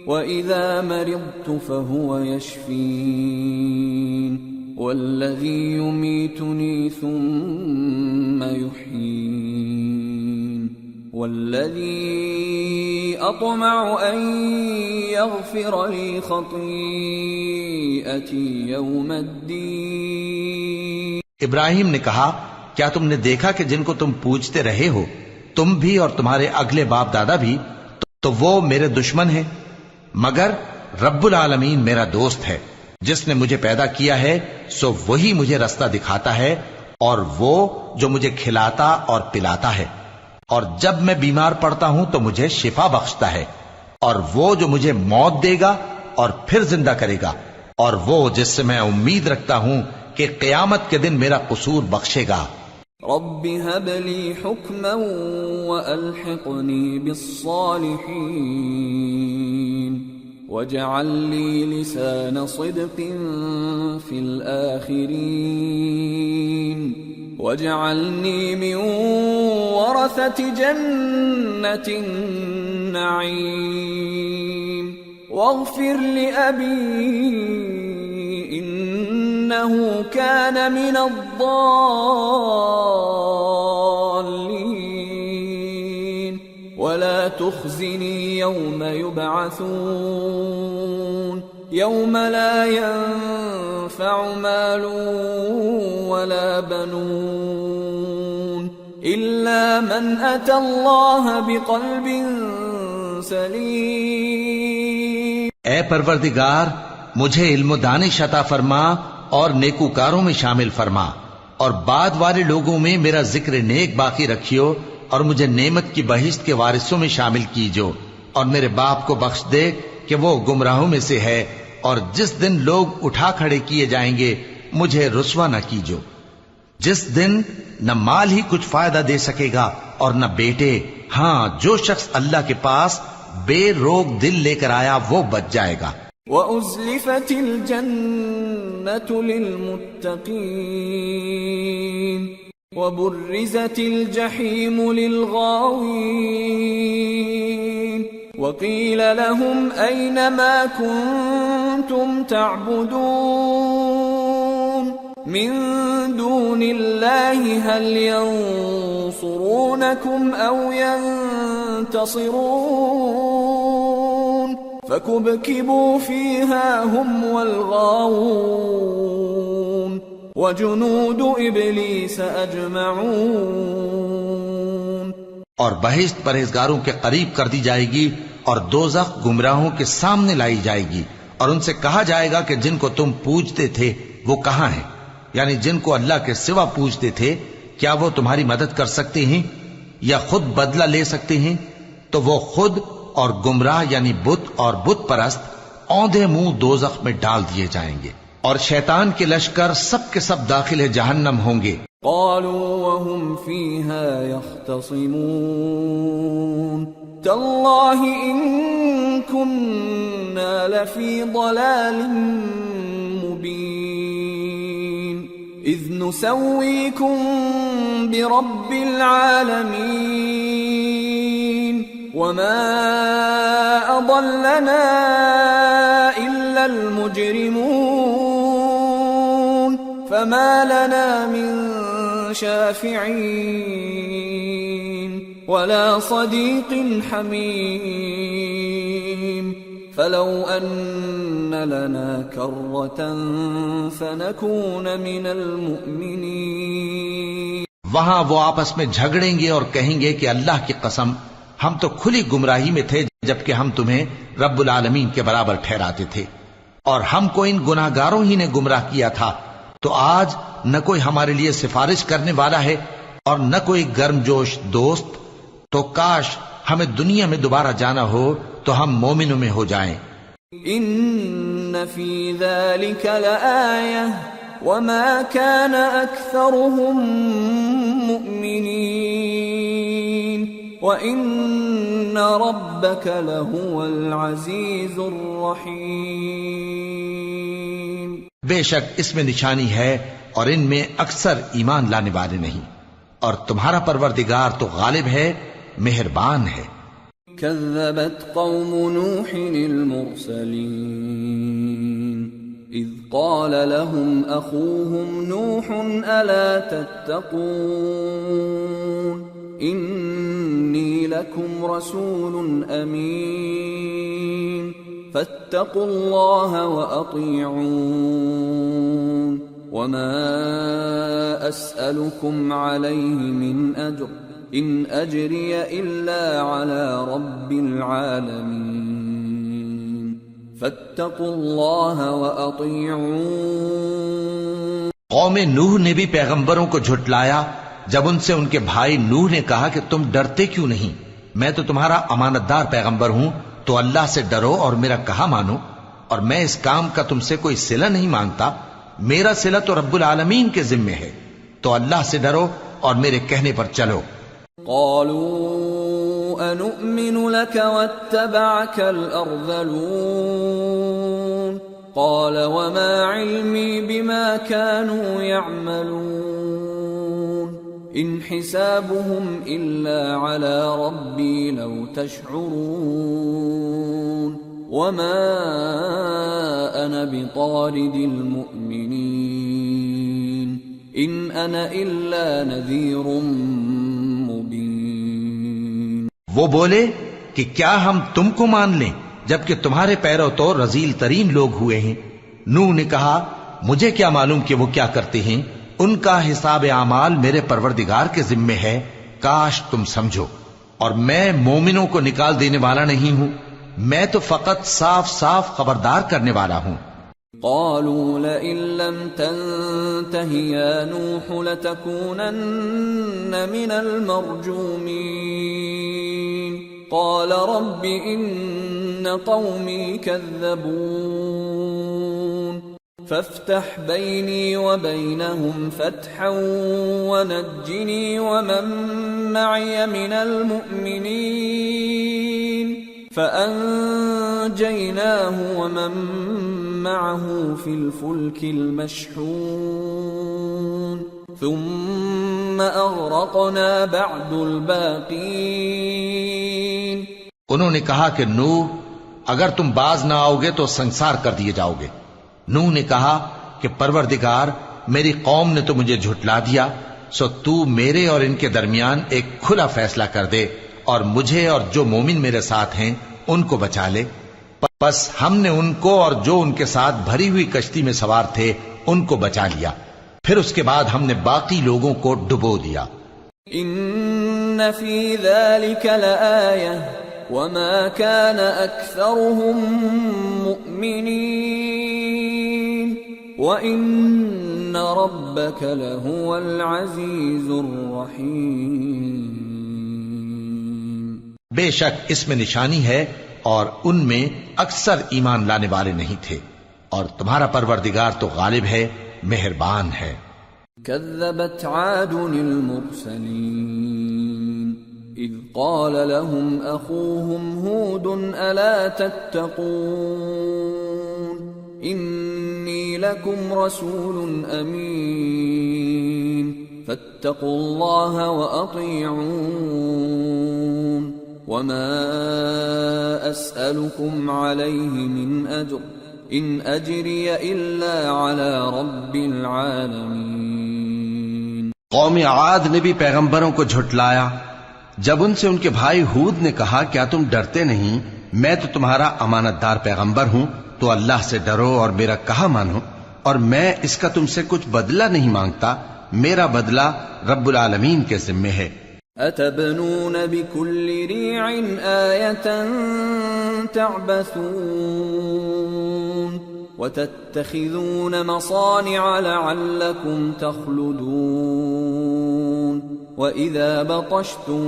وإذا مرضت فهو يشفين والذي يميتني ثم يحيين والذي أطمع أن يغفر لي خطيئتي يوم الدين. ابراہیم نے کہا کیا تم نے دیکھا کہ جن کو تم پوجتے رہے ہو تم بھی اور تمہارے اگلے باپ دادا بھی تو وہ میرے دشمن ہیں مگر رب العالمین میرا دوست ہے. جس نے مجھے پیدا کیا ہے سو وہی مجھے رستہ دکھاتا ہے اور وہ جو مجھے کھلاتا اور پلاتا ہے اور جب میں بیمار پڑتا ہوں تو مجھے شفا بخشتا ہے اور وہ جو مجھے موت دے گا اور پھر زندہ کرے گا اور وہ جس سے میں امید رکھتا ہوں کہ قیامت کے دن میرا قصور بخشے گا. رب هب لي حكما وألحقني بالصالحين واجعل لي لسان صدق في الآخرين واجعلني من ورثة جنة النعيم واغفر لأبي إنه كان من الضالين ولا تخزني يوم يبعثون يوم لا ينفع مال ولا بنون إلا من أتى الله بقلب سليم. اے پروردگار مجھے علم و دانش عطا فرما اور نیکوکاروں میں شامل فرما اور بعد والے لوگوں میں میرا ذکر نیک باقی رکھیو اور مجھے نعمت کی بہشت کے وارثوں میں شامل کیجو اور میرے باپ کو بخش دے کہ وہ گمراہوں میں سے ہے اور جس دن لوگ اٹھا کھڑے کیے جائیں گے مجھے رسوا نہ کیجو جس دن نہ مال ہی کچھ فائدہ دے سکے گا اور نہ بیٹے. ہاں جو شخص اللہ کے پاس بے روک دل لے کر آیا وہ بچ جائے گا. وَأُزْلِفَتِ الْجَنَّةُ لِلْمُتَّقِينَ وَبُرِّزَتِ الْجَحِيمُ لِلْغَاوِينَ وَقِيلَ لَهُمْ أَيْنَ مَا كُنتُمْ تَعْبُدُونَ مِن دُونِ اللَّهِ هَلْ يَنصُرُونَكُمْ أَوْ يَنتَصِرُونَ فَكُبْكِبُوا فِيهَا هُمْ وَالْغَاوُونَ وَجُنُودُ إِبْلِيسَ أَجْمَعُونَ. اور بہشت پرہیزگاروں کے قریب کر دی جائے گی اور دوزخ گمراہوں کے سامنے لائی جائے گی اور ان سے کہا جائے گا کہ جن کو تم پوجتے تھے وہ کہاں ہیں؟ یعنی جن کو اللہ کے سوا پوجتے تھے کیا وہ تمہاری مدد کر سکتے ہیں یا خود بدلہ لے سکتے ہیں؟ تو وہ خود اور گمراہ یعنی بت اور بت پرست اوندھے منہ دوزخ میں ڈال دیے جائیں گے اور شیطان کے لشکر سب کے سب داخل جہنم ہوں گے. قالوا وهم فيها يختصمون تالله إن كنا لفي ضلال مبين إذ نسويكم برب العالمين وما أضلنا إلا المجرمون فما لنا من شافعين ولا صديق حميم فلو أن لنا كرة فنكون من المؤمنين. وہاں وہ آپس میں جھگڑیں گے اور کہیں گے کہ اللہ کی قسم ہم تو کھلی گمراہی میں تھے جبکہ ہم تمہیں رب العالمین کے برابر ٹھہراتے تھے اور ہم کو ان گناہگاروں ہی نے گمراہ کیا تھا تو آج نہ کوئی ہمارے لیے سفارش کرنے والا ہے اور نہ کوئی گرم جوش دوست. تو کاش ہمیں دنیا میں دوبارہ جانا ہو تو ہم مومنوں میں ہو جائیں. ان فی ذلک لآیہ وما كان اکثرهم مؤمنین وان ربک لهو العزیز الرحیم. بے شک اس میں نشانی ہے اور ان میں اکثر ایمان لانے والے نہیں، اور تمہارا پروردگار تو غالب ہے، مہربان ہے۔ كذبت قوم نوح المرسلين إذ قال لهم أخوهم نوح ألا تتقون إني لكم رسول أمين فاتقوا الله وأطيعون وما أسألكم عليه من أجر إن أجري إلا على رب العالمين فاتقوا الله وأطيعون۔ قوم نوح نے بھی پیغمبروں کو جھٹلایا جب ان سے ان کے بھائی نوح نے کہا کہ تم ڈرتے کیوں نہیں، میں تو تمہارا امانت دار پیغمبر ہوں، تو اللہ سے ڈرو اور میرا کہا مانو، اور میں اس کام کا تم سے کوئی صلہ نہیں مانگتا، میرا صلہ تو رب العالمین کے ذمے ہے، تو اللہ سے ڈرو اور میرے کہنے پر چلو۔ قالوا أنؤمن لك واتبعك الأرذلون قال وما علمي بما كانوا يعملون إن حسابهم إلا على ربي لو تشعرون وما أنا بطارد المؤمنين إن أنا إلا نذير مبين۔ وہ بولے کہ کیا ہم تم کو مان لیں جبکہ تمہارے پیرو تو رذیل ترین لوگ ہوئے ہیں؟ نوح نے کہا مجھے کیا معلوم کہ وہ کیا کرتے ہیں، ان کا حساب اعمال میرے پروردگار کے ذمے ہے، کاش تم سمجھو، اور میں مومنوں کو نکال دینے والا نہیں ہوں، میں تو فقط صاف صاف خبردار کرنے والا ہوں۔ قالوا لئن لم تنته يا نوح لتكونن من المرجومين قال رب إن قومي كذبون فافتح بيني وبينهم فتحا ونجني ومن معي من المؤمنين فأنجيناه ومن معه في الفلك المشحون ثم أغرقنا بعد الباقين۔ انہوں نے کہا کہ نوح اگر تم باز نہ آؤ گے تو سنسار کر دیے جاؤ گے۔ نوح نے کہا کہ پروردگار میری قوم نے تو مجھے جھٹلا دیا، سو تو میرے اور ان کے درمیان ایک کھلا فیصلہ کر دے اور مجھے اور جو مومن میرے ساتھ ہیں ان کو بچا لے۔ بس ہم نے ان کو اور جو ان کے ساتھ بھری ہوئی کشتی میں سوار تھے ان کو بچا لیا، پھر اس کے بعد ہم نے باقی لوگوں کو ڈبو دیا۔ ان فی ذلک لآیہ وما كان اکثرهم مؤمنین وان ربک لهو العزیز الرحیم۔ بے شک اس میں نشانی ہے اور ان میں اکثر ایمان لانے والے نہیں تھے، اور تمہارا پروردگار تو غالب ہے، مہربان ہے۔ كذبت عاد المرسلين إذ قال لهم أخوهم هود ألا تتقون إني لكم رسول أمين فاتقوا الله وأطيعون وما أسألكم عليه من أجر إن أجري إلا على رب العالمين۔ قوم عاد نے بھی پیغمبروں کو جھٹلایا جب ان سے ان کے بھائی ہود نے کہا کیا تم ڈرتے نہیں، میں تو تمہارا امانت دار پیغمبر ہوں، تو اللہ سے ڈرو اور میرا کہا مانو، اور میں اس کا تم سے کچھ بدلہ نہیں مانگتا، میرا بدلہ رب العالمین کے ذمے ہے۔ أتبنون بكل ريع آية تعبثون وتتخذون مصانع لعلكم تخلدون وإذا بطشتم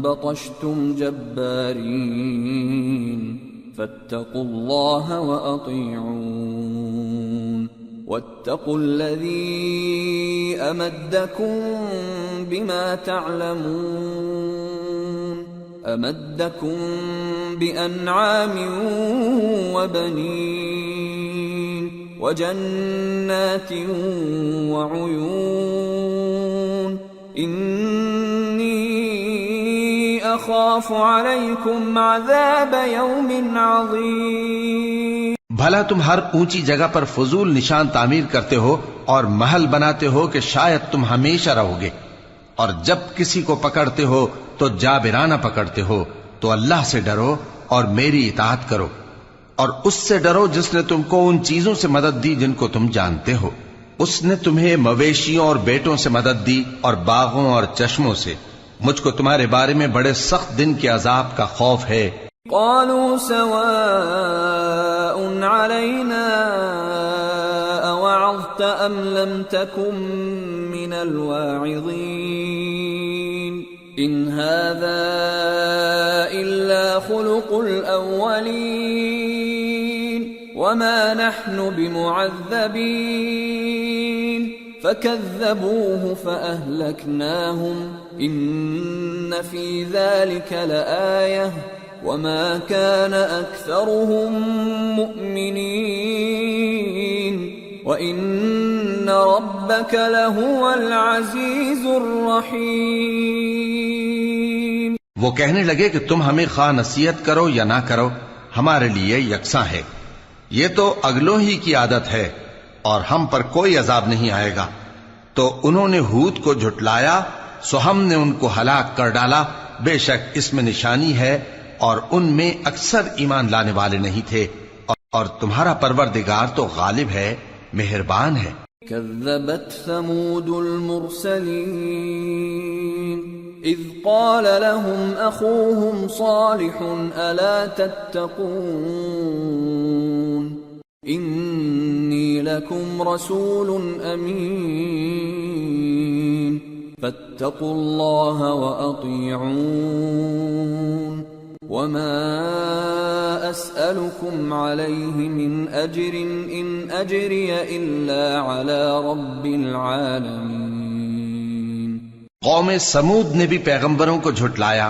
بطشتم جبارين فاتقوا الله وأطيعون واتقوا الذي أمدكم بما تعلمون أمدكم بأنعام وبنين وجنات وعيون إني أخاف عليكم عذاب يوم عظيم. بھلا تم ہر اونچی جگہ پر فضول نشان تعمیر کرتے ہو اور محل بناتے ہو کہ شاید تم ہمیشہ رہو گے، اور جب کسی کو پکڑتے ہو تو جابرانہ پکڑتے ہو. تو اللہ سے ڈرو اور میری اطاعت کرو، اور اس سے ڈرو جس نے تم کو ان چیزوں سے مدد دی جن کو تم جانتے ہو. اس نے تمہیں مویشیوں اور بیٹوں سے مدد دی اور باغوں اور چشموں سے. مجھ کو تمہارے بارے میں بڑے سخت دن کے عذاب کا خوف ہے. قالوا سواء علينا أوعظت أم لم تكن من الواعظين إن هذا إلا خلق الأولين وما نحن بمعذبين فكذبوه فأهلكناهم إن في ذلك لآية وما كان أكثرهم مؤمنين وإن ربك لهو العزيز الرحيم. وہ کہنے لگے کہ تم ہمیں خواہ نصیحت کرو یا نہ کرو ہمارے لیے یکساں ہے، یہ تو اگلوں ہی کی عادت ہے اور ہم پر کوئی عذاب نہیں آئے گا. تو انہوں نے ہود کو جھٹلایا سو ہم نے ان کو ہلاک کر ڈالا. بے شک اس میں نشانی ہے اور ان میں اکثر ایمان لانے والے نہیں تھے، اور تمہارا پروردگار تو غالب ہے، مہربان ہے. كذبت ثمود المرسلين إذ قال لهم أخوهم صالح ألا تتقون إني لكم رسول أمين فاتقوا الله وأطيعون وما أسألكم عليه من أجر إن أجري إلا على رب العالمين. قوم سمود نے بھی پیغمبروں کو جھٹلایا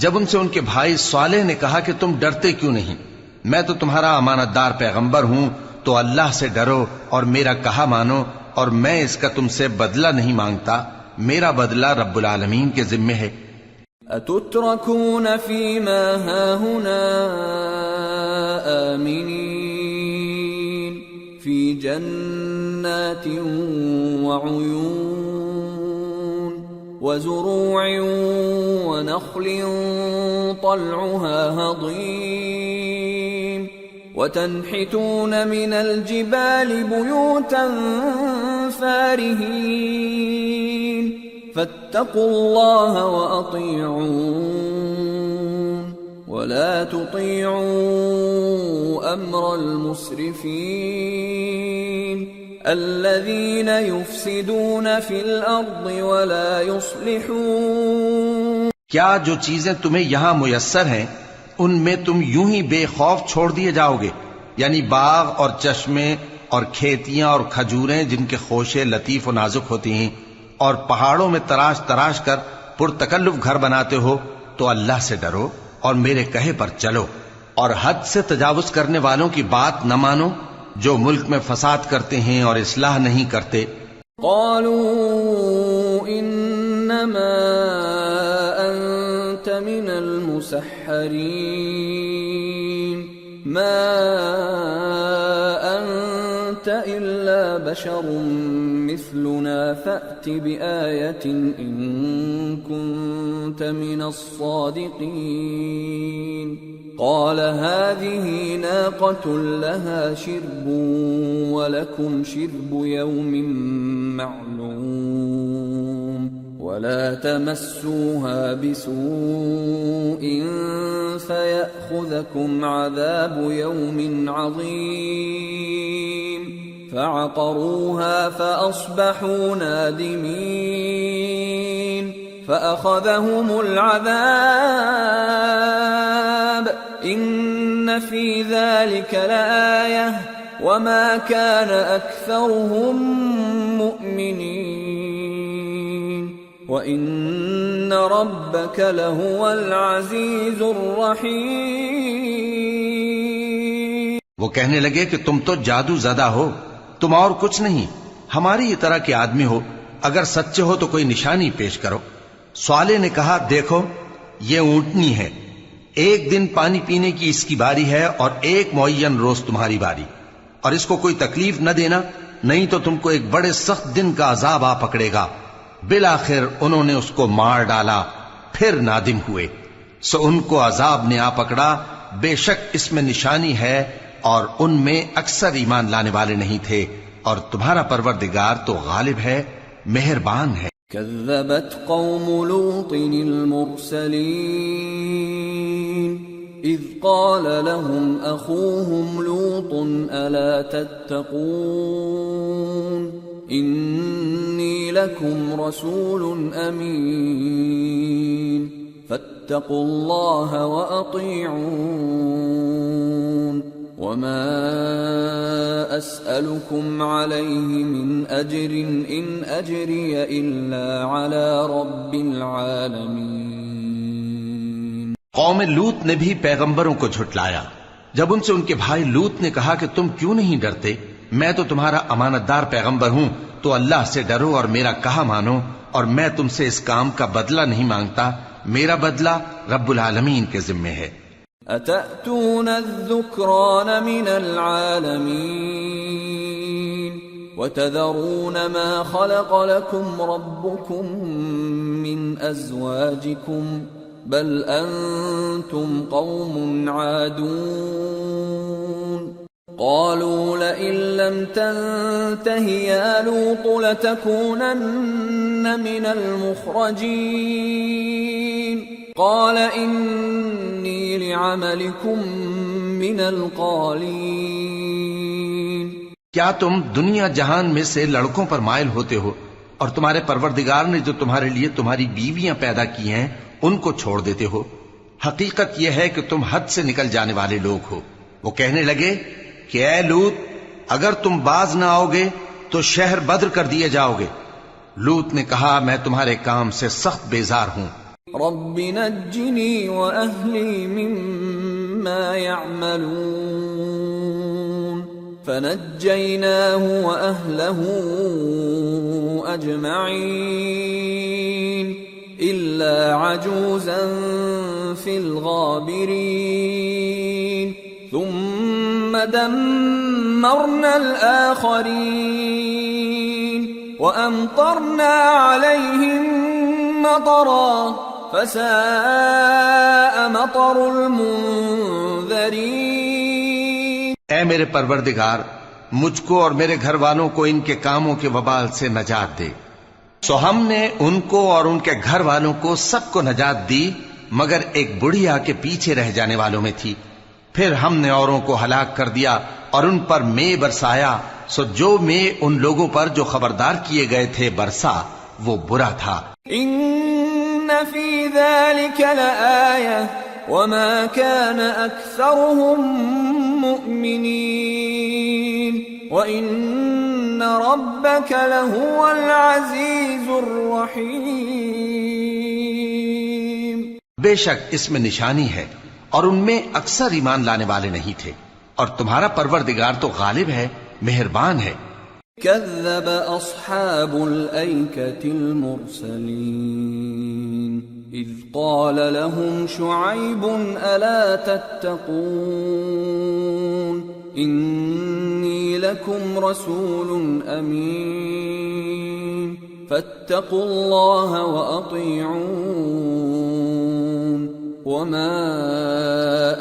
جب ان سے ان کے بھائی صالح نے کہا کہ تم ڈرتے کیوں نہیں، میں تو تمہارا امانت دار پیغمبر ہوں، تو اللہ سے ڈرو اور میرا کہا مانو، اور میں اس کا تم سے بدلہ نہیں مانگتا، میرا بدلہ رب العالمین کے ذمے ہے. أتتركون فيما هاهنا آمنين في جنات وعيون وزروع ونخل طلعها هضيم وتنحتون من الجبال بيوتا فارهين فاتقوا الله وأطيعون ولا تطيعوا أمر المسرفين الذين يفسدون في الأرض ولا يصلحون. کیا جو چیزیں تمہیں یہاں میسر ہیں ان میں تم یوں ہی بے خوف چھوڑ دیے جاؤ گے، یعنی باغ اور چشمے اور کھیتیاں اور کھجوریں جن کے خوشے لطیف و نازک ہوتی ہیں، اور پہاڑوں میں تراش تراش کر پرتکلف گھر بناتے ہو. تو اللہ سے ڈرو اور میرے کہے پر چلو، اور حد سے تجاوز کرنے والوں کی بات نہ مانو جو ملک میں فساد کرتے ہیں اور اصلاح نہیں کرتے. قالوا انما انت من المسحرين ما انت الا بشر مثلنا فأت بآية إن كنت من الصادقين. قال هذه ناقة لها شرب ولكم شرب يوم معلوم ولا تمسوها بسوء فيأخذكم عذاب يوم عظيم. فعقروها فأصبحوا نادمين فأخذهم العذاب إن في ذلك لآية وما كان أكثرهم مؤمنين وإن ربك لهو العزيز الرحيم. وہ کہنے لگے کہ تم تو جادو زدہ ہو، تم اور کچھ نہیں، ہماری یہ طرح کے آدمی ہو، اگر سچے ہو تو کوئی نشانی پیش کرو۔ صالح نے کہا دیکھو یہ اونٹنی ہے، ایک دن پانی پینے کی اس کی باری ہے اور ایک معین روز تمہاری باری، اور اس کو کوئی تکلیف نہ دینا، نہیں تو تم کو ایک بڑے سخت دن کا عذاب آ پکڑے گا۔ بالآخر انہوں نے اس کو مار ڈالا، پھر نادم ہوئے، سو ان کو عذاب نے آ پکڑا، بے شک اس میں نشانی ہے اور ان میں اکثر ایمان لانے والے نہیں تھے، اور تمہارا پروردگار تو غالب ہے، مہربان ہے۔ كذبت قوم لوط المرسلين إذ قال لهم أخوهم لوط ألا تتقون إني لكم رسول أمين فاتقوا الله وأطيعون وما أسألكم عليه من أجر إن أجري إلا على رب العالمين۔ قوم لوط نے بھی پیغمبروں کو جھٹلایا جب ان سے ان کے بھائی لوط نے کہا کہ تم کیوں نہیں ڈرتے، میں تو تمہارا امانت دار پیغمبر ہوں، تو اللہ سے ڈرو اور میرا کہا مانو، اور میں تم سے اس کام کا بدلہ نہیں مانگتا، میرا بدلہ رب العالمین کے ذمے ہے۔ أتأتون الذكران من العالمين وتذرون ما خلق لكم ربكم من أزواجكم بل أنتم قوم عادون قالوا لئن لم تنته يا لوط لتكونن من المخرجين قال إني لعملكم من القالين۔ کیا تم دنیا جہان میں سے لڑکوں پر مائل ہوتے ہو اور تمہارے پروردگار نے جو تمہارے لیے تمہاری بیویاں پیدا کی ہیں ان کو چھوڑ دیتے ہو؟ حقیقت یہ ہے کہ تم حد سے نکل جانے والے لوگ ہو۔ وہ کہنے لگے کہ اے لوط اگر تم باز نہ آؤ گے تو شہر بدر کر دیے جاؤ گے۔ لوط نے کہا میں تمہارے کام سے سخت بیزار ہوں۔ رب نجني وأهلي مما يعملون فنجيناه وأهله أجمعين إلا عجوزا في الغابرين ثم دمرنا الآخرين وأمطرنا عليهم مطرا فساء مطر المنذرين۔ اے میرے پروردگار مجھ کو اور میرے گھر والوں کو ان کے کاموں کے وبال سے نجات دے۔ سو ہم نے ان کو اور ان کے گھر والوں کو سب کو نجات دی، مگر ایک بڑھیا کے پیچھے رہ جانے والوں میں تھی۔ پھر ہم نے اوروں کو ہلاک کر دیا اور ان پر مے برسایا، سو جو مے ان لوگوں پر جو خبردار کیے گئے تھے برسا وہ برا تھا۔ إن في ذلك لآية وما كان أكثرهم مؤمنين وإن ربك لهو العزيز الرحيم۔ بے شک اس میں نشانی ہے اور ان میں اکثر ایمان لانے والے نہیں تھے، اور تمہارا پروردگار تو غالب ہے، مہربان ہے۔ كذب أصحاب الأيكة المرسلين إذ قال لهم شعيب ألا تتقون إني لكم رسول أمين فاتقوا الله وأطيعون وما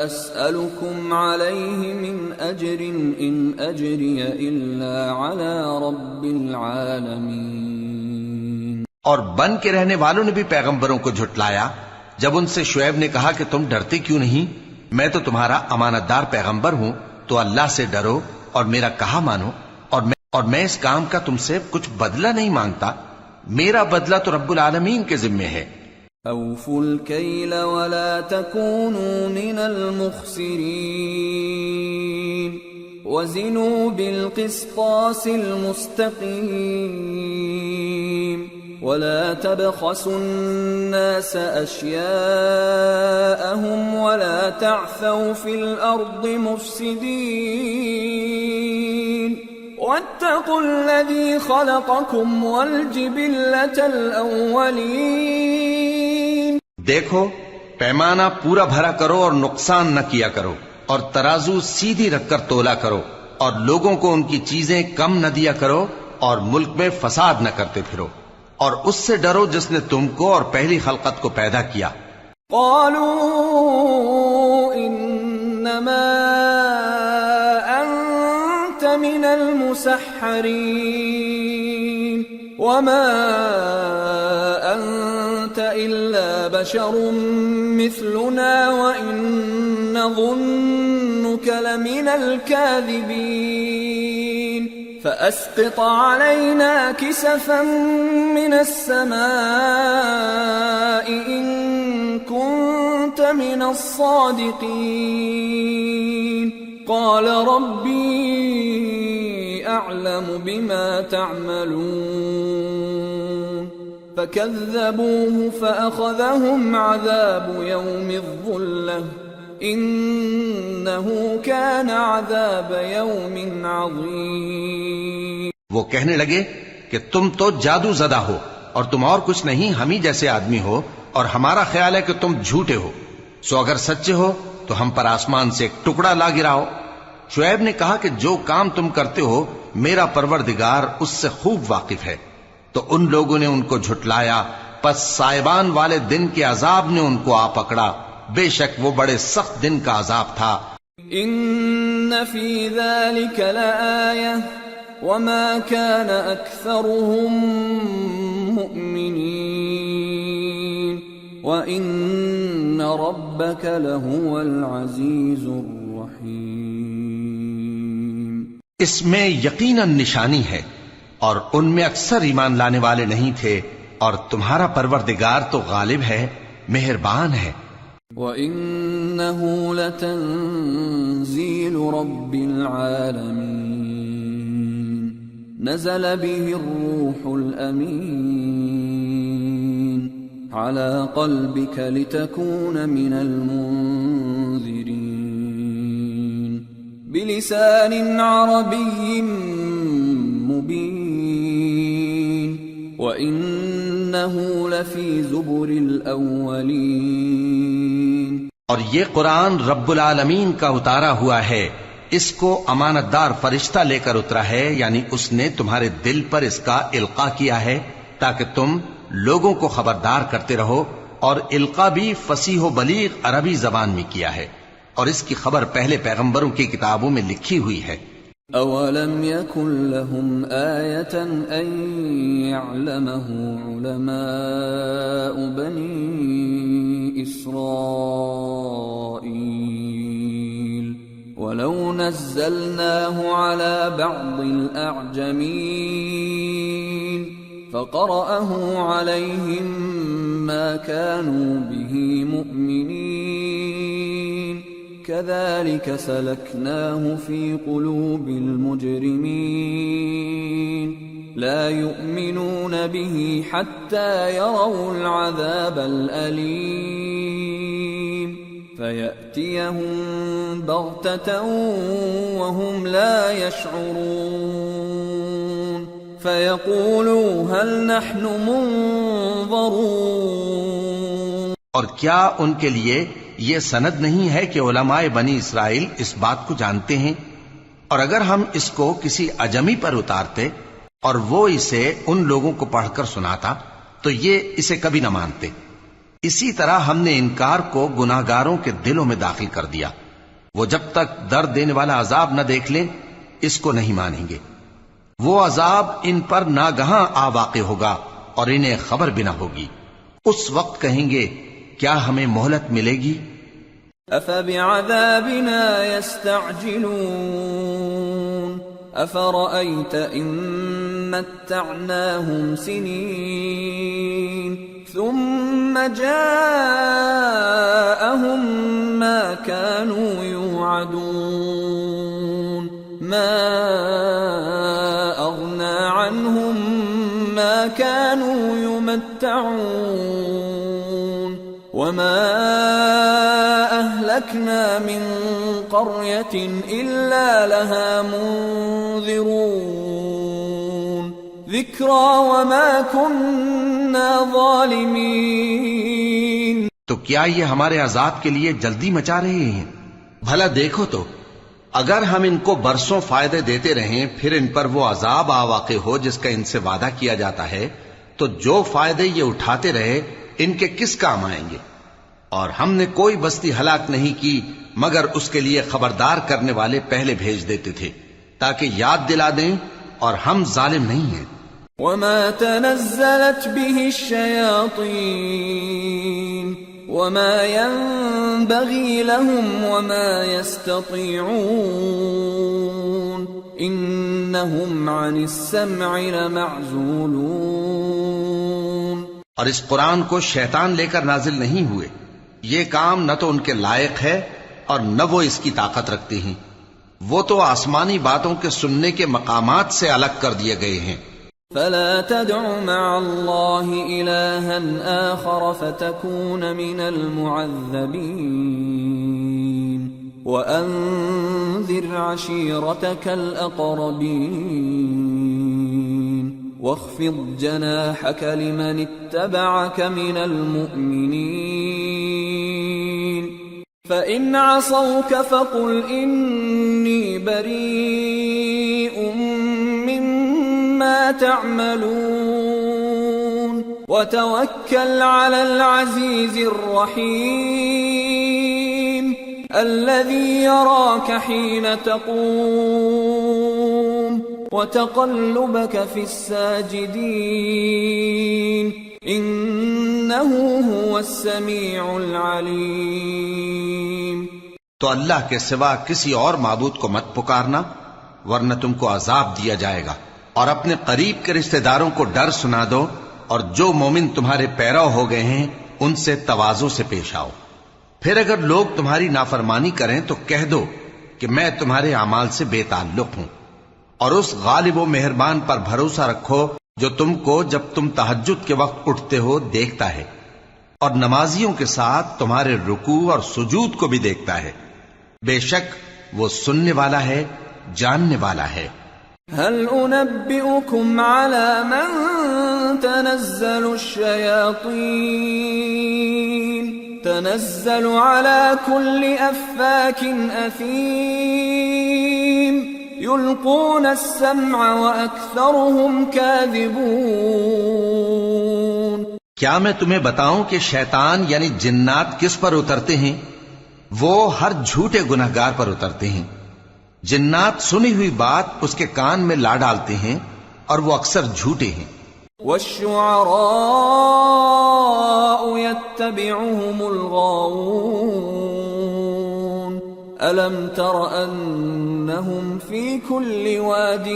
أسألكم عليه من أجر إن أجري إلا على رب العالمين۔ اور بن کے رہنے والوں نے بھی پیغمبروں کو جھٹلایا جب ان سے شعیب نے کہا کہ تم ڈرتے کیوں نہیں، میں تو تمہارا امانت دار پیغمبر ہوں، تو اللہ سے ڈرو اور میرا کہا مانو، اور میں اس کام کا تم سے کچھ بدلہ نہیں مانگتا، میرا بدلہ تو رب العالمین کے ذمے ہے۔ أوفوا الكيل ولا تكونوا من المخسرين وزنوا بالقسطاس المستقيم ولا تبخسوا الناس أشياءهم ولا تعثوا في الأرض مفسدين واتقوا الذي خلقكم والجبلة الأولين. دیکھو پیمانہ پورا بھرا کرو اور نقصان نہ کیا کرو، اور ترازو سیدھی رکھ کر تولا کرو، اور لوگوں کو ان کی چیزیں کم نہ دیا کرو، اور ملک میں فساد نہ کرتے پھرو، اور اس سے ڈرو جس نے تم کو اور پہلی خلقت کو پیدا کیا. قالوا انما انت من المسحرين وما انت الا بشر مثلنا وان نظنك لمن الكاذبين فاسقط علينا كسفا من السماء ان كنت من الصادقين. قال ربي اعلم بما تعملون فكذبوه فاخذهم عذاب يوم الظلة انه كان عذاب يوم عظيم. وہ کہنے لگے کہ تم تو جادو زدہ ہو اور تم اور کچھ نہیں، ہم ہی جیسے آدمی ہو، اور ہمارا خیال ہے کہ تم جھوٹے ہو، سو اگر سچے ہو تو ہم پر آسمان سے ایک ٹکڑا لا گراؤ. شعیب نے کہا کہ جو کام تم کرتے ہو میرا پروردگار اس سے خوب واقف ہے. تو ان لوگوں نے ان کو جھٹلایا، پس سائبان والے دن کے عذاب نے ان کو آ پکڑا. بے شک وہ بڑے سخت دن کا عذاب تھا. ان فی ذلک لآیہ وما كان اکثرهم مؤمنین وان ربک لهو العزیز الرحیم. اس میں یقیناً نشانی ہے، اور ان میں اکثر ایمان لانے والے نہیں تھے، اور تمہارا پروردگار تو غالب ہے، مہربان ہے. وَإِنَّهُ لَتَنزِيلُ رَبِّ الْعَالَمِينَ نَزَلَ بِهِ الرُّوحُ الْأَمِينُ عَلَى قَلْبِكَ لِتَكُونَ مِنَ الْمُنذِرِينَ بِلِسَانٍ عَرَبِيٍّ مُبِينٍ وَإِنَّهُ لَفِي زُبُرِ الْأَوَّلِينَ. اور یہ قرآن رب العالمین کا اتارا ہوا ہے، اس کو امانت دار فرشتہ لے کر اترا ہے، یعنی اس نے تمہارے دل پر اس کا القاء کیا ہے تاکہ تم لوگوں کو خبردار کرتے رہو. اور القاء بھی فصیح و بلیغ عربی زبان میں کیا ہے، اور اس کی خبر پہلے پیغمبروں کی کتابوں میں لکھی ہوئی ہے. اولم يكن لهم آية ان يعلمه علماء بني إسرائيل ولو نزلناه على بعض الأعجمين فقرأه عليهم ما كانوا به مؤمنين كذلك سلكناه في قلوب المجرمين لا يؤمنون به حتى يروا العذاب الأليم فيأتيهم بغتة وهم لا يشعرون فيقولوا هل نحن منظرون. اور کیا ان کے لیے یہ سند نہیں ہے کہ علماء بنی اسرائیل اس بات کو جانتے ہیں؟ اور اگر ہم اس کو کسی اجمی پر اتارتے اور وہ اسے ان لوگوں کو پڑھ کر سناتا تو یہ اسے کبھی نہ مانتے. اسی طرح ہم نے انکار کو گناہگاروں کے دلوں میں داخل کر دیا. وہ جب تک درد دینے والا عذاب نہ دیکھ لیں اس کو نہیں مانیں گے. وہ عذاب ان پر ناگہاں آ واقع ہوگا اور انہیں خبر بھی نہ ہوگی. اس وقت کہیں گے کیا ہمیں مہلت ملے گی؟ افبعذابنا يستعجلون افرأيت ان متعناهم سنين ثم جاءهم ما كانوا يوعدون ما اغنى عنهم ما كانوا يمتعون وما أهلكنا أهلكنا من قرية إلا لها منذرون ذكرى وما كنا ظالمين. تو کیا یہ ہمارے عذاب کے لیے جلدی مچا رہے ہیں؟ بھلا دیکھو تو اگر ہم ان کو برسوں فائدے دیتے رہیں پھر ان پر وہ عذاب آ واقع ہو جس کا ان سے وعدہ کیا جاتا ہے تو جو فائدے یہ اٹھاتے رہے ان کے کس کام آئیں گے؟ اور ہم نے کوئی بستی ہلاک نہیں کی مگر اس کے لیے خبردار کرنے والے پہلے بھیج دیتے تھے تاکہ یاد دلا دیں، اور ہم ظالم نہیں ہیں. وما تنزلت به الشياطين وما ينبغي لهم وما يستطيعون إنهم عن السمع لمعزولون. اور اس قرآن کو شیطان لے کر نازل نہیں ہوئے، یہ کام نہ تو ان کے لائق ہے اور نہ وہ اس کی طاقت رکھتے ہیں. وہ تو آسمانی باتوں کے سننے کے مقامات سے الگ کر دیے گئے ہیں. فلا تدع مع الله إلها آخر فتكون من المعذبين وأنذر عشيرتك الأقربين واخفض جناحك لمن اتبعك من المؤمنين فإن عصوك فقل إني بريء مما تعملون وتوكل على العزيز الرحيم الذي يراك حين تقوم وتقلبك في الساجدين إنه هو السميع العليم. تو اللہ کے سوا کسی اور معبود کو مت پکارنا ورنہ تم کو عذاب دیا جائے گا. اور اپنے قریب کے رشتہ داروں کو ڈر سنا دو، اور جو مومن تمہارے پیرو ہو گئے ہیں ان سے تواضع سے پیش آؤ. پھر اگر لوگ تمہاری نافرمانی کریں تو کہہ دو کہ میں تمہارے اعمال سے بے تعلق ہوں، اور اس غالب و مہربان پر بھروسہ رکھو جو تم کو جب تم تہجد کے وقت اٹھتے ہو دیکھتا ہے، اور نمازیوں کے ساتھ تمہارے رکوع اور سجود کو بھی دیکھتا ہے. بے شک وہ سننے والا ہے، جاننے والا ہے. هل أنبئكم على من تنزل الشياطين تنزل على كل أفاك أثيم يلقون السمع وأكثرهم كاذبون. کیا میں تمہیں بتاؤں کہ شیطان یعنی جنات کس پر اترتے ہیں؟ وہ ہر جھوٹے گنہگار پر اترتے ہیں. جنات سنی ہوئی بات اس کے کان میں لا ڈالتے ہیں اور وہ اکثر جھوٹے ہیں. والشعراء يتبعهم الغاوون ألم تر أنهم في كل واد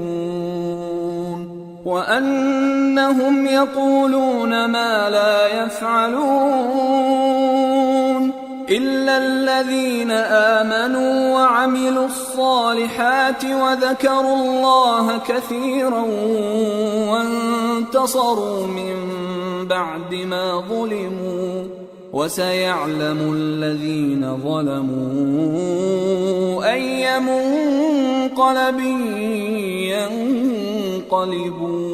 يهيمون وأنهم يقولون ما لا يفعلون إلا الذين آمنوا وعملوا الصالحات وذكروا الله كثيرا وانتصروا من بعد ما ظلموا وسيعلم الذين ظلموا أي منقلب ينقلبون.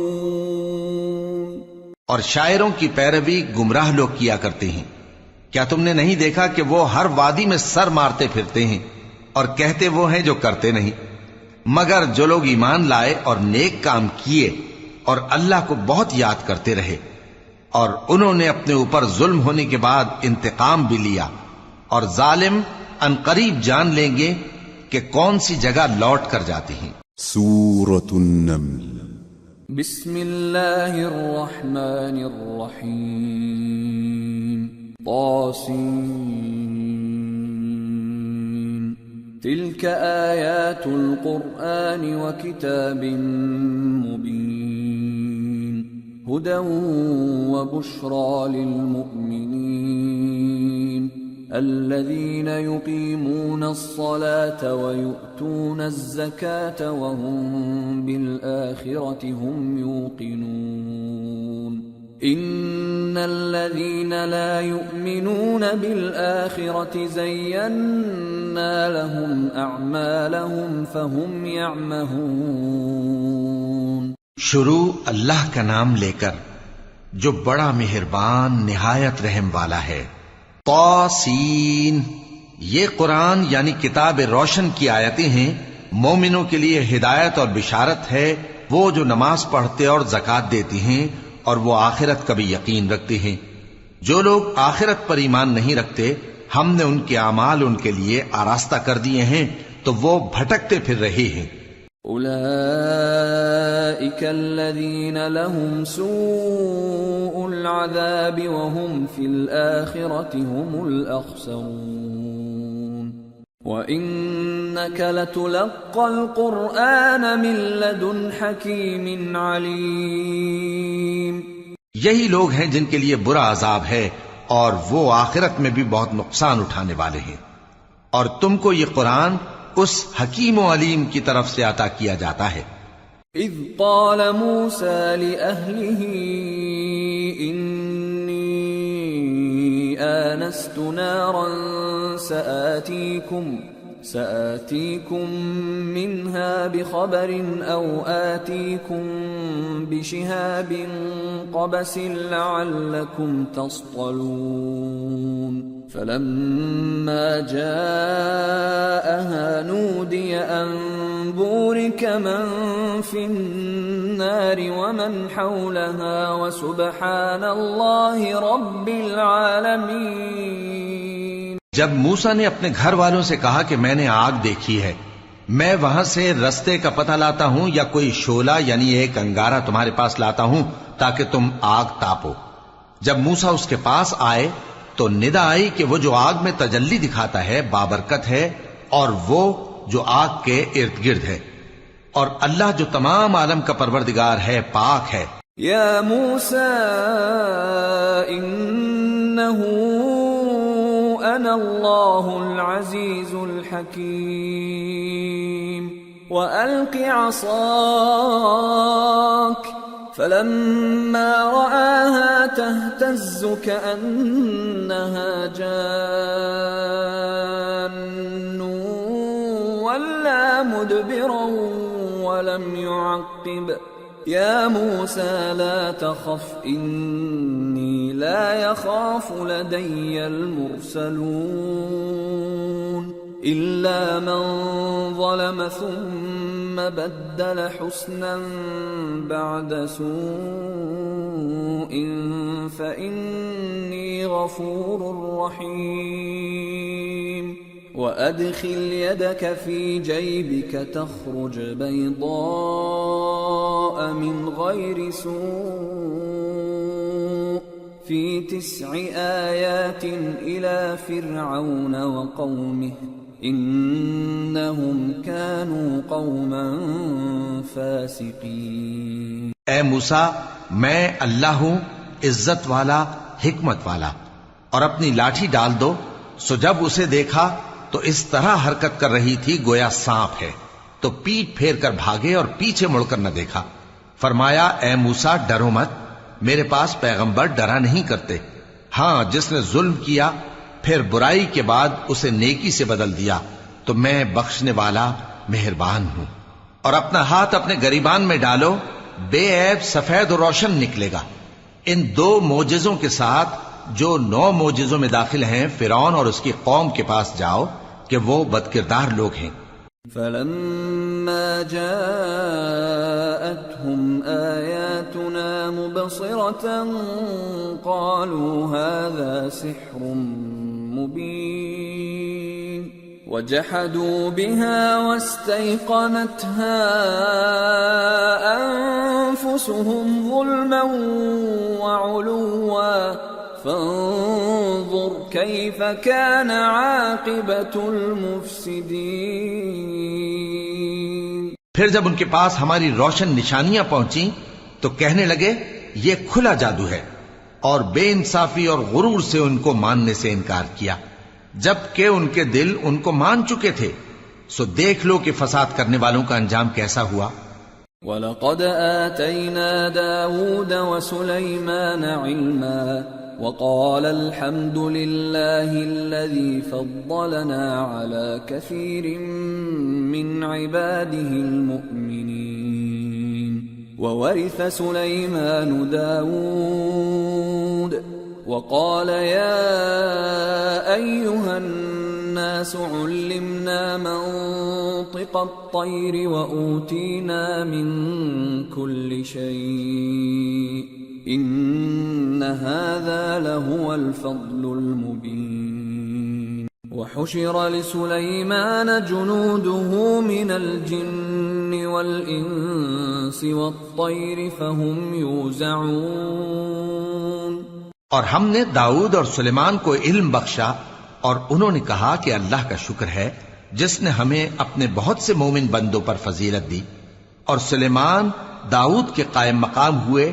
اور شاعروں کی پیروی گمراہ لوگ کیا کرتے ہیں. کیا تم نے نہیں دیکھا کہ وہ ہر وادی میں سر مارتے پھرتے ہیں اور کہتے وہ ہیں جو کرتے نہیں، مگر جو لوگ ایمان لائے اور نیک کام کیے اور اللہ کو بہت یاد کرتے رہے، اور انہوں نے اپنے اوپر ظلم ہونے کے بعد انتقام بھی لیا، اور ظالم عنقریب جان لیں گے کہ کون سی جگہ لوٹ کر جاتے ہیں. سورة النمل. بسم اللہ الرحمن الرحیم. طاسين تلك آيات القرآن وكتاب مبين هدى وبشرى للمؤمنين الذين يقيمون الصلاة ويؤتون الزكاة وهم بالآخرة هم يوقنون إن الذين لا يؤمنون بالآخرة زينا لهم أعمالهم فهم يعمهون. شروع اللہ کا نام لے کر جو بڑا مہربان نہایت رحم والا ہے. طاسین، یہ قرآن یعنی کتاب روشن کی آیتیں ہیں. مومنوں کے لیے ہدایت اور بشارت ہے، وہ جو نماز پڑھتے اور زکوٰۃ دیتی ہیں اور وہ آخرت کا بھی یقین رکھتے ہیں. جو لوگ آخرت پر ایمان نہیں رکھتے، ہم نے ان کے اعمال ان کے لیے آراستہ کر دیے ہیں تو وہ بھٹکتے پھر رہے ہیں. أولئك الذين لهم سوء العذاب وهم في الآخرة هم الأخسرون. وإنك لتلقى القرآن من لدن حكيم عليم. یہی لوگ ہیں جن کے لیے برا عذاب ہے اور وہ آخرت میں بھی بہت نقصان اٹھانے والے ہیں. اور تم کو یہ قرآن اس حکیم و علیم کی طرف سے عطا کیا جاتا ہے. اذ قال موسى لأهله إني آنست نارا سآتيكم منها بخبر أو آتيكم بشهاب قبس لعلكم تصطلون. فلما جاءها نودي أن بورك من في النار ومن حولها وسبحان الله رب العالمين. جب موسیٰ نے اپنے گھر والوں سے کہا کہ میں نے آگ دیکھی ہے، میں وہاں سے رستے کا پتہ لاتا ہوں یا کوئی شعلہ یعنی ایک انگارہ تمہارے پاس لاتا ہوں تاکہ تم آگ تاپو. جب موسیٰ اس کے پاس آئے تو ندا آئی کہ وہ جو آگ میں تجلی دکھاتا ہے بابرکت ہے، اور وہ جو آگ کے ارد گرد ہے، اور اللہ جو تمام عالم کا پروردگار ہے پاک ہے. یا موسیٰ انہو انا اللہ العزیز الحکیم وألق عصاک فلما رآها تهتز كأنها جان ولا مدبرا ولم يعقب. يا موسى لا تخف إني لا يخاف لدي المرسلون إلا من ظلم ثم بدل حسنا بعد سوء فإني غفور رحيم. وأدخل يدك في جيبك تخرج بيضاء من غير سوء في 9 آيات إلى فرعون وقومه إنهم كانوا قوما فاسقين. اے موسیٰ، میں اللہ ہوں، عزت والا، حکمت والا. اور اپنی لاٹھی ڈال دو. سو جب اسے دیکھا تو اس طرح حرکت کر رہی تھی گویا سانپ ہے، تو پیٹ پھیر کر بھاگے اور پیچھے مڑ کر نہ دیکھا. فرمایا اے موسیٰ ڈرو مت، میرے پاس پیغمبر ڈرا نہیں کرتے. ہاں جس نے ظلم کیا پھر برائی کے بعد اسے نیکی سے بدل دیا تو میں بخشنے والا مہربان ہوں. اور اپنا ہاتھ اپنے گریبان میں ڈالو، بے عیب سفید و روشن نکلے گا. ان 2 معجزوں کے ساتھ جو 9 معجزوں میں داخل ہیں فرعون اور اس کی قوم کے پاس جاؤ کہ وہ بدکردار لوگ ہیں. فلما جاءتهم آياتنا مبصرة قالوا هذا سحر مبين وجحدوا بها واستيقنتها أنفسهم ظلما وعلوا فانظر كيف كان عاقبة المفسدين. پھر جب ان کے پاس ہماری روشن نشانیاں پہنچیں تو کہنے لگے یہ کھلا جادو ہے، اور بے انصافی اور غرور سے ان کو ماننے سے انکار کیا جبکہ ان کے دل ان کو مان چکے تھے. سو دیکھ لو کہ فساد کرنے والوں کا انجام کیسا ہوا. وَلَقَدْ آتَيْنَا دَاوُودَ وَسُلَيْمَانَ عِلْمًا وَقَالَ الْحَمْدُ لِلَّهِ الَّذِي فَضَّلَنَا عَلَى كَثِيرٍ مِّنْ عِبَادِهِ الْمُؤْمِنِينَ وَوَرِثَ سُلَيْمَانُ دَاوُودَ وَقَالَ يَا أَيُّهَا النَّاسُ عُلِّمْنَا مَنطِقَ الطَّيْرِ وَأُوتِينَا مِن كُلِّ شَيْءٍ إِنَّ هَذَا لَهُوَ الْفَضْلُ الْمُبِينُ وَحُشِرَ لِسُلَيْمَانَ جُنُودُهُ مِنَ الْجِنِّ وَالْإِنسِ وَالطَّيْرِ فَهُمْ يُوزَعُونَ اور ہم نے داؤد اور سلیمان کو علم بخشا اور انہوں نے کہا کہ اللہ کا شکر ہے جس نے ہمیں اپنے بہت سے مومن بندوں پر فضیلت دی. اور سلیمان داؤد کے قائم مقام ہوئے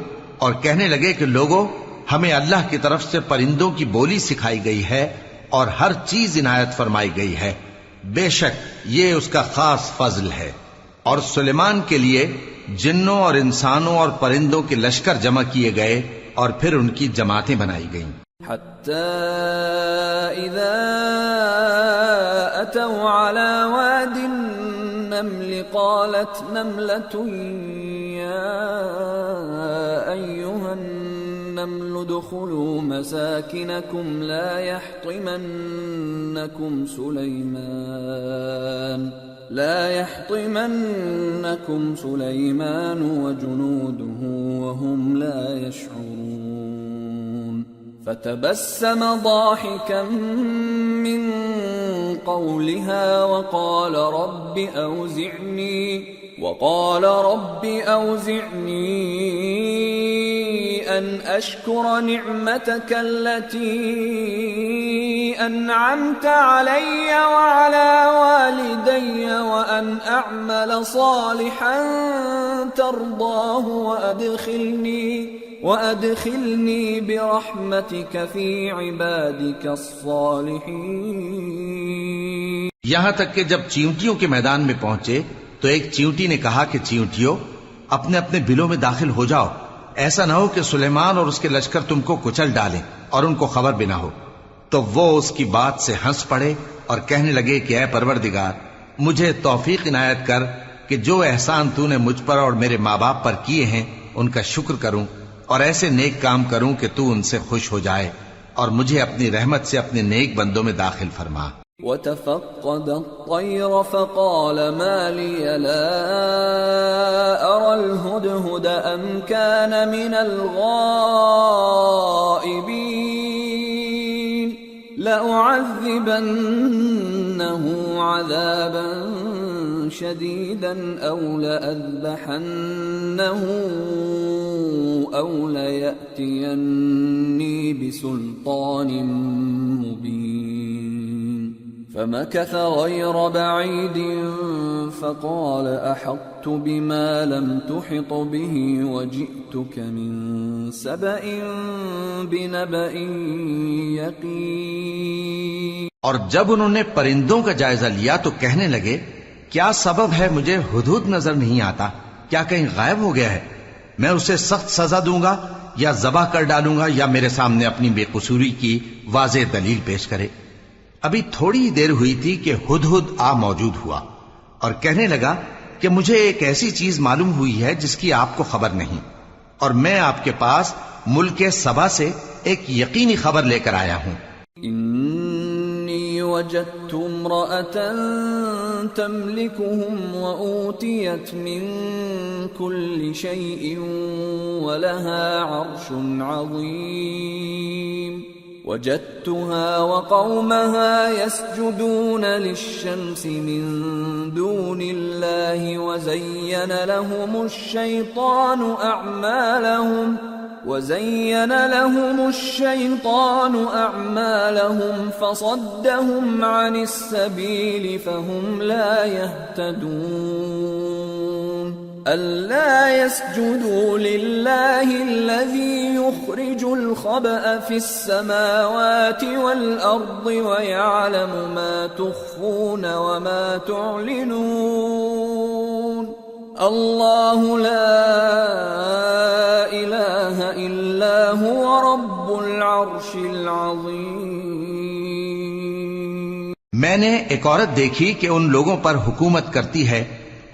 اور کہنے لگے کہ لوگوں، ہمیں اللہ کی طرف سے پرندوں کی بولی سکھائی گئی ہے اور ہر چیز عنایت فرمائی گئی ہے، بے شک یہ اس کا خاص فضل ہے. اور سلیمان کے لیے جنوں اور انسانوں اور پرندوں کے لشکر جمع کیے گئے اور پھر ان کی جماعتیں بنائی گئیں. حتى إذا أتوا على واد النمل قالت نملة يا أيها النمل ادخلوا مساكنكم لا يحطمنكم سليمان وجنوده وهم لا يشعرون. فتبسم ضاحكا من قولها وقال رب أوزعني أن أشكر نعمتك التي أنعمت علي وعلى والدي وأن أعمل صالحا ترضاه وأدخلني برحمتك في عبادك الصالحين. یہاں تک کہ جب چیونٹیوں کے میدان میں پہنچے تو ایک چیونٹی نے کہا کہ چیونٹیوں، اپنے اپنے بلوں میں داخل ہو جاؤ، ایسا نہ ہو کہ سلیمان اور اس کے لشکر تم کو کچل ڈالیں اور ان کو خبر بھی نہ ہو. تو وہ اس کی بات سے ہنس پڑے اور کہنے لگے کہ اے پروردگار، مجھے توفیق عنایت کر کہ جو احسان تو نے مجھ پر اور میرے ماں باپ پر کیے ہیں ان کا شکر کروں اور ایسے نیک کام کروں کہ تو ان سے خوش ہو جائے اور مجھے اپنی رحمت سے اپنے نیک بندوں میں داخل فرما. وَتَفَقَّدَ الطَّيْرَ فَقَالَ مَا لِيَ لَا أَرَى الْهُدْهُدَ أَمْ كَانَ مِنَ الْغَائِبِينَ لَأُعَذِّبَنَّهُ عَذَابًا شَدِيدًا أَوْ لَأَذْبَحَنَّهُ أَوْ لَيَأْتِيَنِّي بِسُلْطَانٍ مُبِينٍ. فمكث غير بعيد فقال أحطت بما لم تحط به وجئتك من سبأ بنبأ يقين. اور جب انہوں نے پرندوں کا جائزہ لیا تو کہنے لگے کیا سبب ہے مجھے ہدہد نظر نہیں آتا؟ کیا کہیں غائب ہو گیا ہے؟ میں اسے سخت سزا دوں گا یا ذبح کر ڈالوں گا یا میرے سامنے اپنی بے قصوری کی واضح دلیل پیش کرے. ابھی تھوڑی ہی دیر ہوئی تھی کہ ہدہد آ موجود ہوا اور کہنے لگا کہ مجھے ایک ایسی چیز معلوم ہوئی ہے جس کی آپ کو خبر نہیں، اور میں آپ کے پاس ملک سبا سے ایک یقینی خبر لے کر آیا ہوں. انی وجدت امرأة تملكهم وأوتيت من كل شيء ولها عرش عظيم. وجدتها وقومها يسجدون للشمس من دون الله وزين لهم الشيطان أعمالهم فصدهم عن السبيل فهم لا يهتدون. ألا يسجدوا لله الذي يخرج الخبأ في السماوات والأرض ويعلم ما تخفون وما تعلنون. اللہ لا الہ الا هو رب العرش العظیم۔ میں نے ایک عورت دیکھی کہ ان لوگوں پر حکومت کرتی ہے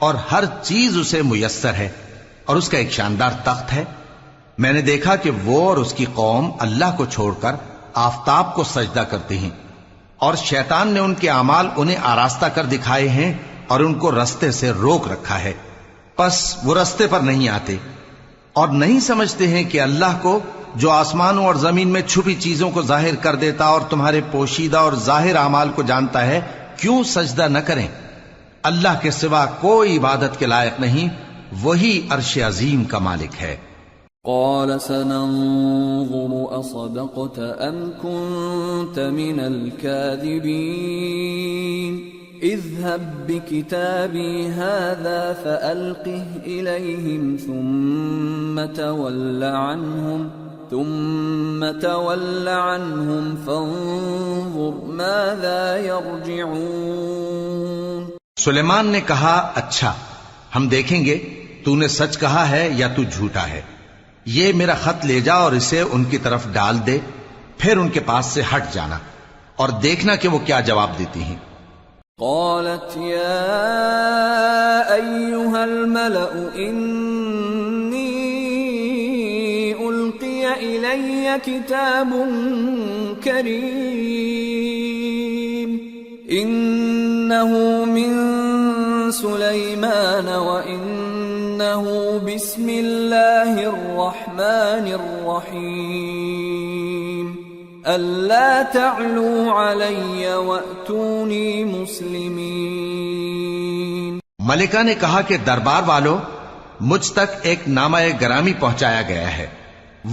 اور ہر چیز اسے میسر ہے اور اس کا ایک شاندار تخت ہے۔ میں نے دیکھا کہ وہ اور اس کی قوم اللہ کو چھوڑ کر آفتاب کو سجدہ کرتے ہیں، اور شیطان نے ان کے اعمال انہیں آراستہ کر دکھائے ہیں اور ان کو رستے سے روک رکھا ہے، پس وہ رستے پر نہیں آتے اور نہیں سمجھتے ہیں کہ اللہ کو جو آسمانوں اور زمین میں چھپی چیزوں کو ظاہر کر دیتا اور تمہارے پوشیدہ اور ظاہر اعمال کو جانتا ہے، کیوں سجدہ نہ کریں؟ اللہ کے سوا کوئی عبادت کے لائق نہیں، وہی عرش عظیم کا مالک ہے۔ قال سننظر اصدقت ام كنت من الكاذبين اذهب بكتابي هذا فألقه إليهم ثم تول عنهم فانظر ماذا يرجعون۔ سلیمان نے کہا اچھا، ہم دیکھیں گے تو نے سچ کہا ہے یا تو جھوٹا ہے۔ یہ میرا خط لے جا اور اسے ان کی طرف ڈال دے، پھر ان کے پاس سے ہٹ جانا اور دیکھنا کہ وہ کیا جواب دیتی ہیں۔ قالت يا أيها الملأ إني ألقي إلي كتاب كريم إنه من سليمان وإنه بسم الله الرحمن الرحيم ألا تعلوا علي وأتوني مسلمين۔ ملکہ نے کہا کہ دربار والو، مجھ تک ایک نامہ گرامی پہنچایا گیا ہے،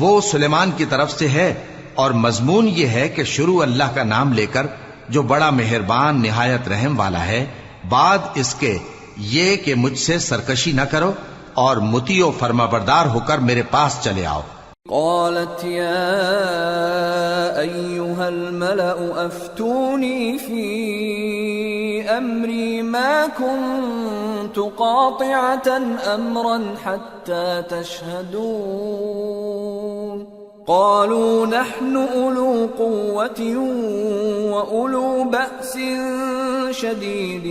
وہ سلیمان کی طرف سے ہے اور مضمون یہ ہے کہ شروع اللہ کا نام لے کر جو بڑا مہربان نہایت رحم والا ہے، بعد اس کے یہ کہ مجھ سے سرکشی نہ کرو اور مطیع و فرمانبردار ہو کر میرے پاس چلے آؤ۔ قالت يا أيها الملأ أفتوني في أمري ما كنت قاطعة أمرا حتى تشهدون قالوا نحن أولو قوة وأولو بأس شديد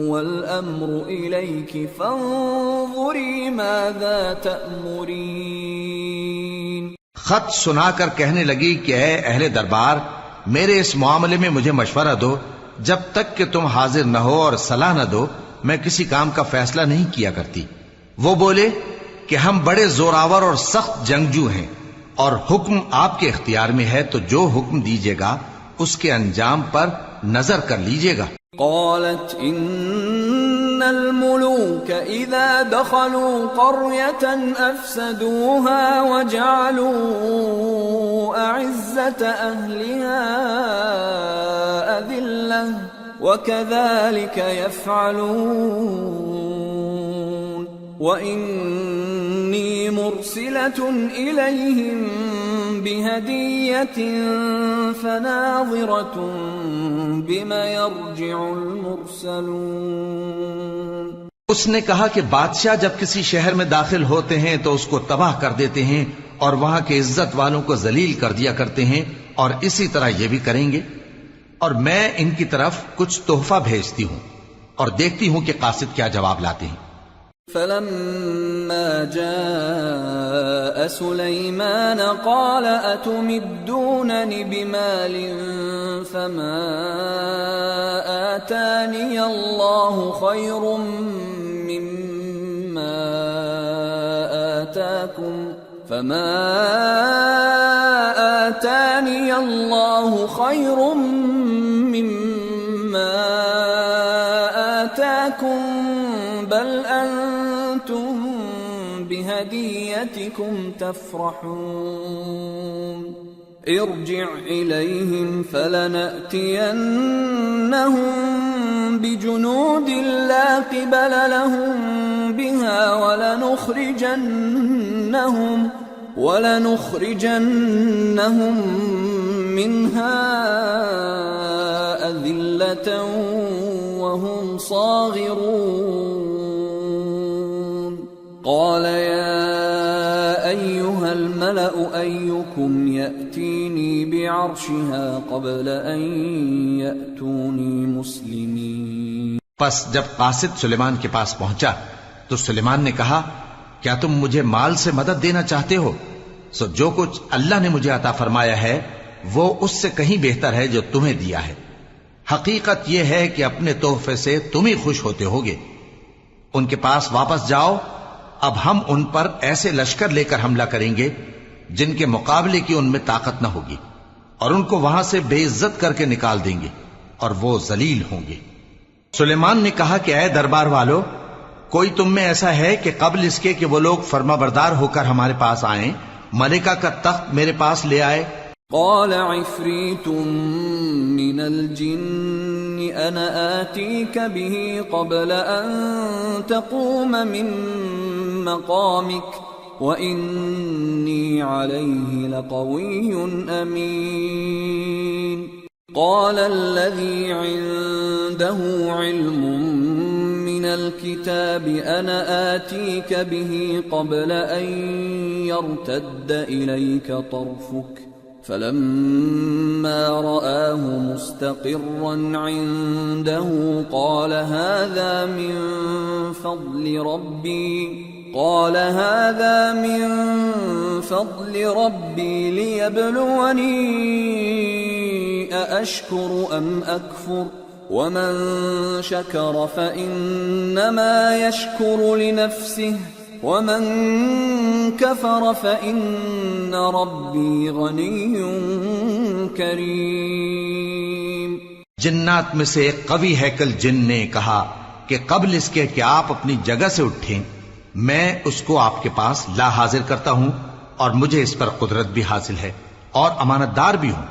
والأمر إليك فانظري ماذا تأمرين۔ خط سنا کر کہنے لگی کہ اے اہل دربار، میرے اس معاملے میں مجھے مشورہ دو، جب تک کہ تم حاضر نہ ہو اور صلاح نہ دو میں کسی کام کا فیصلہ نہیں کیا کرتی۔ وہ بولے کہ ہم بڑے زوراور اور سخت جنگجو ہیں اور حکم آپ کے اختیار میں ہے، تو جو حکم دیجیے گا اس کے انجام پر نظر کر لیجیے گا۔ قالت ان الملوك اذا دخلوا قرية افسدوها وجعلوا اعزة اهلها اذلة وكذلك يفعلون وإني مرسلة إليهم بهدية فناظرة بما يرجع المرسلون۔ اس نے کہا کہ بادشاہ جب کسی شہر میں داخل ہوتے ہیں تو اس کو تباہ کر دیتے ہیں اور وہاں کے عزت والوں کو ذلیل کر دیا کرتے ہیں، اور اسی طرح یہ بھی کریں گے، اور میں ان کی طرف کچھ تحفہ بھیجتی ہوں اور دیکھتی ہوں کہ قاصد کیا جواب لاتے ہیں۔ فلما جاء سليمان قال أتمدونني بمال فما آتاني الله خير مما آتاكم بل أنتم بهديتكم تفرحون ارجع إليهم فلنأتينهم بجنود لا قبل لهم بها ولنخرجنهم منها أذلة وهم صاغرون۔ قال يا أيها الملأ أيكم يأتيني بعرشها قبل أن يأتوني مسلمين. پس جب قاصد سلیمان کے پاس پہنچا تو سلیمان نے کہا کیا تم مجھے مال سے مدد دینا چاہتے ہو؟ سو جو کچھ اللہ نے مجھے عطا فرمایا ہے وہ اس سے کہیں بہتر ہے جو تمہیں دیا ہے. حقیقت یہ ہے کہ اپنے تحفے سے تم ہی خوش ہوتے ہوگے. ان کے پاس واپس جاؤ. اب ہم ان پر ایسے لشکر لے کر حملہ کریں گے جن کے مقابلے کی ان میں طاقت نہ ہوگی، اور ان کو وہاں سے بے عزت کر کے نکال دیں گے اور وہ ذلیل ہوں گے. سلیمان نے کہا کہ اے دربار والو، کوئی تم میں ایسا ہے کہ قبل اس کے کہ وہ لوگ فرما بردار ہو کر ہمارے پاس آئیں ملکہ کا تخت میرے پاس لے آئے؟ قال عفريت من الجن أنا آتيك به قبل أن تقوم من مقامك وإني عليه لقوي أمين. قال الذي عنده علم من الكتاب أنا آتيك به قبل أن يرتد إليك طرفك فلما رآه مستقرا عنده قال هذا من فضل ربي ليبلوني أأشكر أم أكفر ومن شكر فإنما يشكر لنفسه ومن كفر فإن ربي غني كريم. جنات میں سے ایک قوی ہیکل جن نے کہا کہ قبل اس کے کہ آپ اپنی جگہ سے اٹھیں میں اس کو آپ کے پاس لا حاضر کرتا ہوں اور مجھے اس پر قدرت بھی حاصل ہے اور امانت دار بھی ہوں.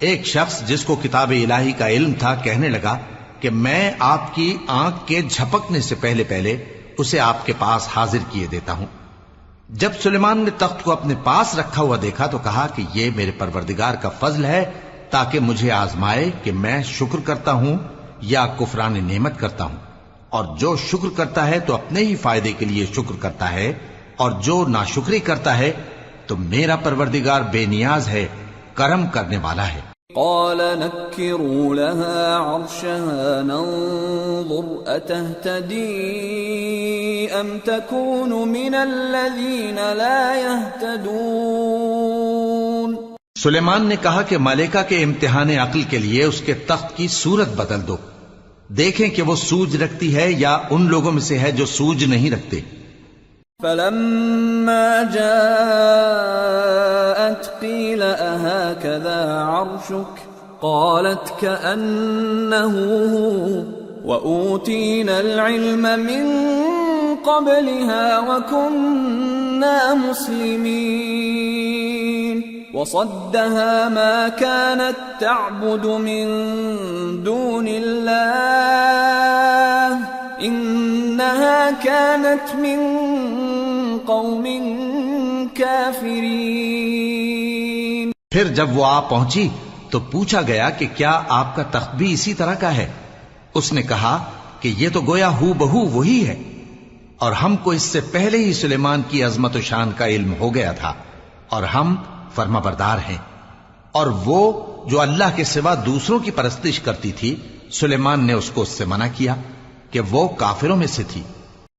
ایک شخص جس کو کتاب الہی کا علم تھا کہنے لگا کہ میں آپ کی آنکھ کے جھپکنے سے پہلے پہلے اسے آپ کے پاس حاضر کیے دیتا ہوں. جب سلیمان نے تخت کو اپنے پاس رکھا ہوا دیکھا تو کہا کہ یہ میرے پروردگار کا فضل ہے تاکہ مجھے آزمائے کہ میں شکر کرتا ہوں یا کفران نعمت کرتا ہوں. اور جو شکر کرتا ہے تو اپنے ہی فائدے کے لیے شکر کرتا ہے، اور جو ناشکری کرتا ہے تو میرا پروردگار بے نیاز ہے، کرم کرنے والا ہے. قال نكروا لها عرشها ننظر أتهتدي أم تكون من الذين لا يهتدون. سلیمان نے کہا کہ ملکہ کے امتحان عقل کے لیے اس کے تخت کی صورت بدل دو، دیکھیں کہ وہ سوج رکھتی ہے یا ان لوگوں میں سے ہے جو سوج نہیں رکھتے. فلما جاءت قيل أهكذا عرشك قالت كأنه هو وأوتينا العلم من قبلها وكنا مسلمين. وصدها ما كانت تعبد من دون الله إنها كانت من قوم كافرين. پھر جب وہ آ پہنچی تو پوچھا گیا کہ کیا آپ کا تخت بھی اسی طرح کا ہے؟ اس نے کہا کہ یہ تو گویا ہو بہو وہی ہے، اور ہم کو اس سے پہلے ہی سلیمان کی عظمت و شان کا علم ہو گیا تھا، اور ہم فرما بردار ہیں. اور وہ جو اللہ کے سوا دوسروں کی پرستش کرتی تھی سلیمان نے اس کو اس سے منع کیا کہ وہ کافروں میں سے تھی.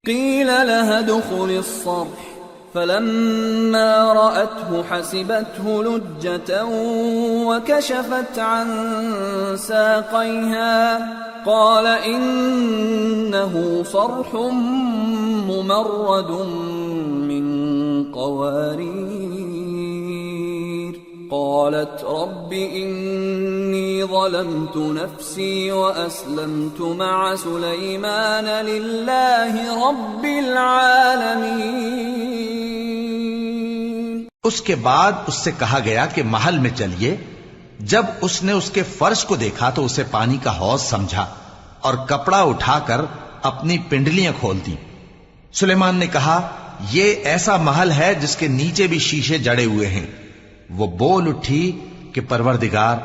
قیل لها ادخل الصرح فلما رأته حسبته لجة وكشفت عن ساقيها قال إنه صرح ممرد من قوارير. قالت رب إني ظلمت نفسي وأسلمت مع سليمان لله رب العالمين. اس کے بعد اس سے کہا گیا کہ محل میں چلیے. جب اس نے اس کے فرش کو دیکھا تو اسے پانی کا حوض سمجھا اور کپڑا اٹھا کر اپنی پنڈلیاں کھول دی. سلیمان نے کہا یہ ایسا محل ہے جس کے نیچے بھی شیشے جڑے ہوئے ہیں. وہ بول اٹھی کہ پروردگار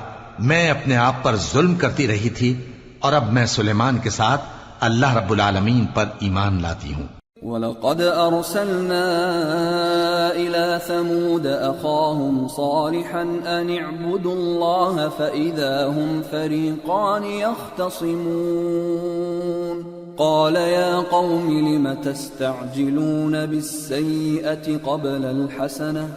میں اپنے آپ پر ظلم کرتی رہی تھی اور اب میں سلیمان کے ساتھ اللہ رب العالمین پر ایمان لاتی ہوں. وَلَقَدْ أَرْسَلْنَا إِلَى ثَمُودَ أَخَاهُمْ صَالِحًا أَنِ اعْبُدُوا اللَّهَ فَإِذَا هُمْ فَرِيقَانِ يَخْتَصِمُونَ قَالَ يَا قَوْمِ لِمَ تَسْتَعْجِلُونَ بِالسَّيِّئَةِ قَبْلَ الْحَسَنَةِ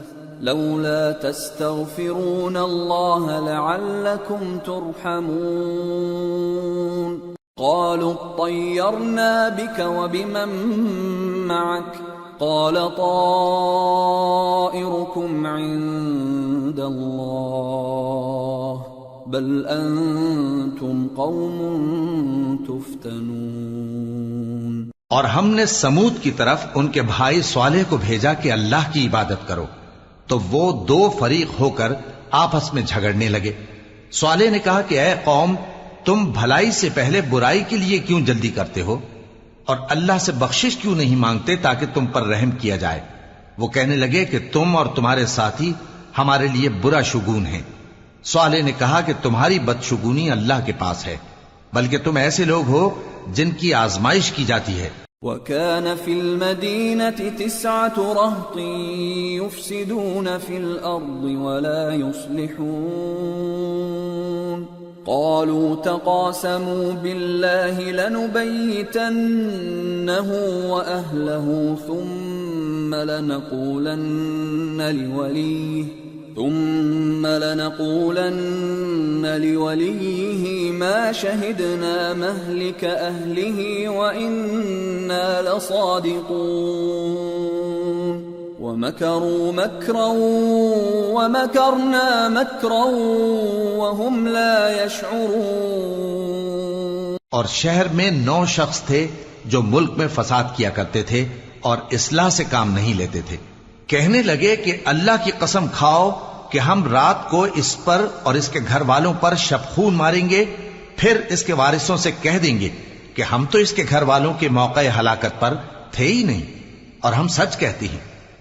لَوْلَا تَسْتَغْفِرُونَ اللَّهَ لَعَلَّكُمْ تُرْحَمُونَ قالوا اطيرنا بك وبمن معك قال طائركم عند الله بل أنتم قوم تفتنون۔ اور ہم نے سمود کی طرف ان کے بھائی صالح کو بھیجا کہ اللہ کی عبادت کرو، تو وہ دو فریق ہو کر آپس میں جھگڑنے لگے۔ صالح نے کہا کہ اے قوم، تم بھلائی سے پہلے برائی کے لیے کیوں جلدی کرتے ہو اور اللہ سے بخشش کیوں نہیں مانگتے تاکہ تم پر رحم کیا جائے؟ وہ کہنے لگے کہ تم اور تمہارے ساتھی ہمارے لیے برا شگون ہیں۔ صالح نے کہا کہ تمہاری بدشگونی اللہ کے پاس ہے، بلکہ تم ایسے لوگ ہو جن کی آزمائش کی جاتی ہے۔ وَكَانَ فِي الْمَدِينَةِ 9 رَهْطٍ يُفْسِدُونَ فِي الْأَرْضِ وَلَا يُصْلِحُونَ قالوا تقاسموا بالله لنبيتنه وأهله ثم لنقولن لوليه ما شهدنا مهلك أهله وإنا لصادقون ومكروا مكرا ومكرنا مكرا وهم لا يشعرون۔ اور شہر میں 9 شخص تھے جو ملک میں فساد کیا کرتے تھے اور اصلاح سے کام نہیں لیتے تھے۔ کہنے لگے کہ اللہ کی قسم کھاؤ کہ ہم رات کو اس پر اور اس کے گھر والوں پر شبخون ماریں گے، پھر اس کے وارثوں سے کہہ دیں گے کہ ہم تو اس کے گھر والوں کے موقع ہلاکت پر تھے ہی نہیں، اور ہم سچ کہتے ہیں۔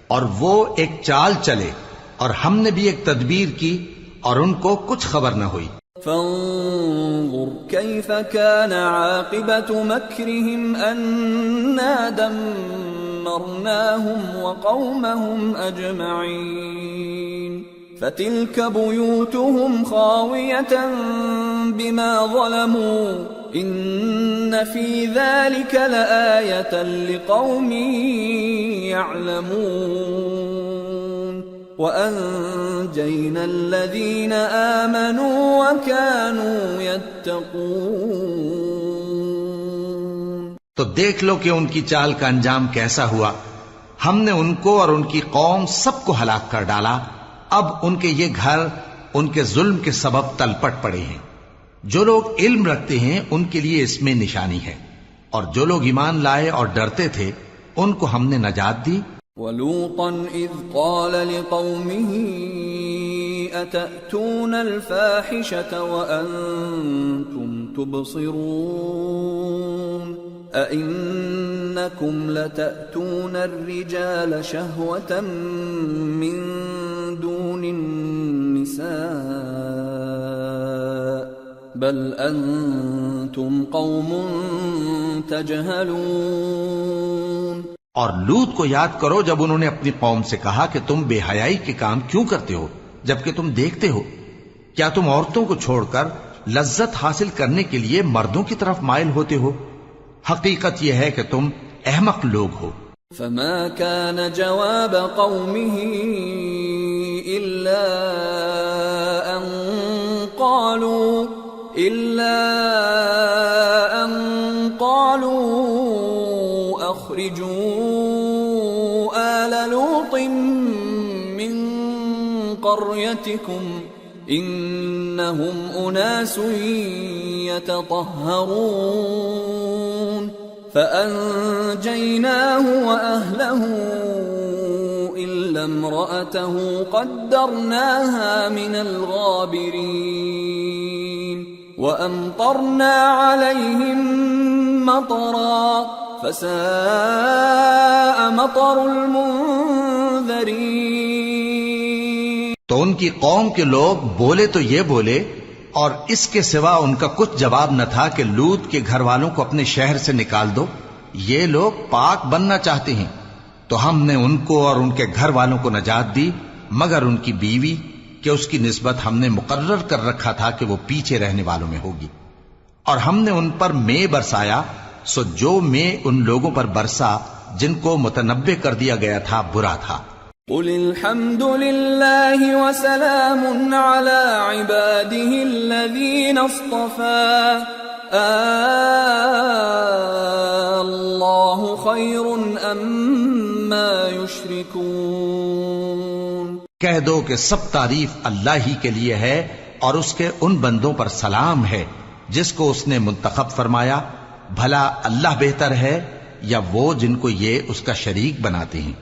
اور وہ ایک چال چلے اور ہم نے بھی ایک تدبیر کی اور ان کو کچھ خبر نہ ہوئی۔ فانظر كيف كان عاقبة مكرهم أنا دمرناهم وقومهم أجمعين فتلك بيوتهم خاوية بما ظلموا إن في ذلك لآية لقوم يعلمون وأنجينا الذين آمنوا وكانوا يتقون۔ تو دیکھ لو کہ ان کی چال کا انجام کیسا ہوا۔ ہم نے ان کو اور ان کی قوم سب کو ہلاک کر ڈالا۔ اب ان کے یہ گھر ان کے ظلم کے سبب تلپٹ پڑے ہیں۔ جو لوگ علم رکھتے ہیں ان کے لیے اس میں نشانی ہے، اور جو لوگ ایمان لائے اور ڈرتے تھے ان کو ہم نے نجات دی۔ وَلُوطًا إِذْ قَالَ لِقَوْمِهِ أَتَأْتُونَ الْفَاحِشَةَ وَأَنْتُمْ تُبْصِرُونَ أَإِنَّكُمْ لَتَأْتُونَ الرِّجَالَ شَهْوَةً مِّن دُونِ النِّسَاءِ بَلْ أَنْتُمْ قَوْمٌ تَجْهَلُونَ۔ اور لوط کو یاد کرو جب انہوں نے اپنی قوم سے کہا کہ تم بے حیائی کے کام کیوں کرتے ہو جبکہ تم دیکھتے ہو؟ کیا تم عورتوں کو چھوڑ کر لذت حاصل کرنے کے لیے مردوں کی طرف مائل ہوتے ہو؟ حقیقت یہ ہے کہ تم احمق لوگ ہو۔ فما كان جواب قومه إلا أن قالوا أخرجوا آل لوط من قريتكم إنهم أناس يتطهرون فأنجيناه وأهله إلا امرأته قدرناها من الغابرين وأمطرنا عليهم مطرا فساء مطر المنذرين۔ تو ان کی قوم کے لوگ بولے تو یہ بولے، اور اس کے سوا ان کا کچھ جواب نہ تھا کہ لوط کے گھر والوں کو اپنے شہر سے نکال دو، یہ لوگ پاک بننا چاہتے ہیں، تو ہم نے ان کو اور ان کے گھر والوں کو نجات دی مگر ان کی بیوی کہ اس کی نسبت ہم نے مقرر کر رکھا تھا کہ وہ پیچھے رہنے والوں میں ہوگی، اور ہم نے ان پر مے برسایا، سو جو مے ان لوگوں پر برسا جن کو متنبع کر دیا گیا تھا برا تھا۔ قل الحمد لله وسلام على عباده الذين اصطفى الله خير أما يشركون۔ کہہ دو کہ سب تعریف اللہ ہی کے لیے ہے اور اس کے ان بندوں پر سلام ہے جس کو اس نے منتخب فرمایا، بھلا اللہ بہتر ہے یا وہ جن کو یہ اس کا شریک بناتے ہیں۔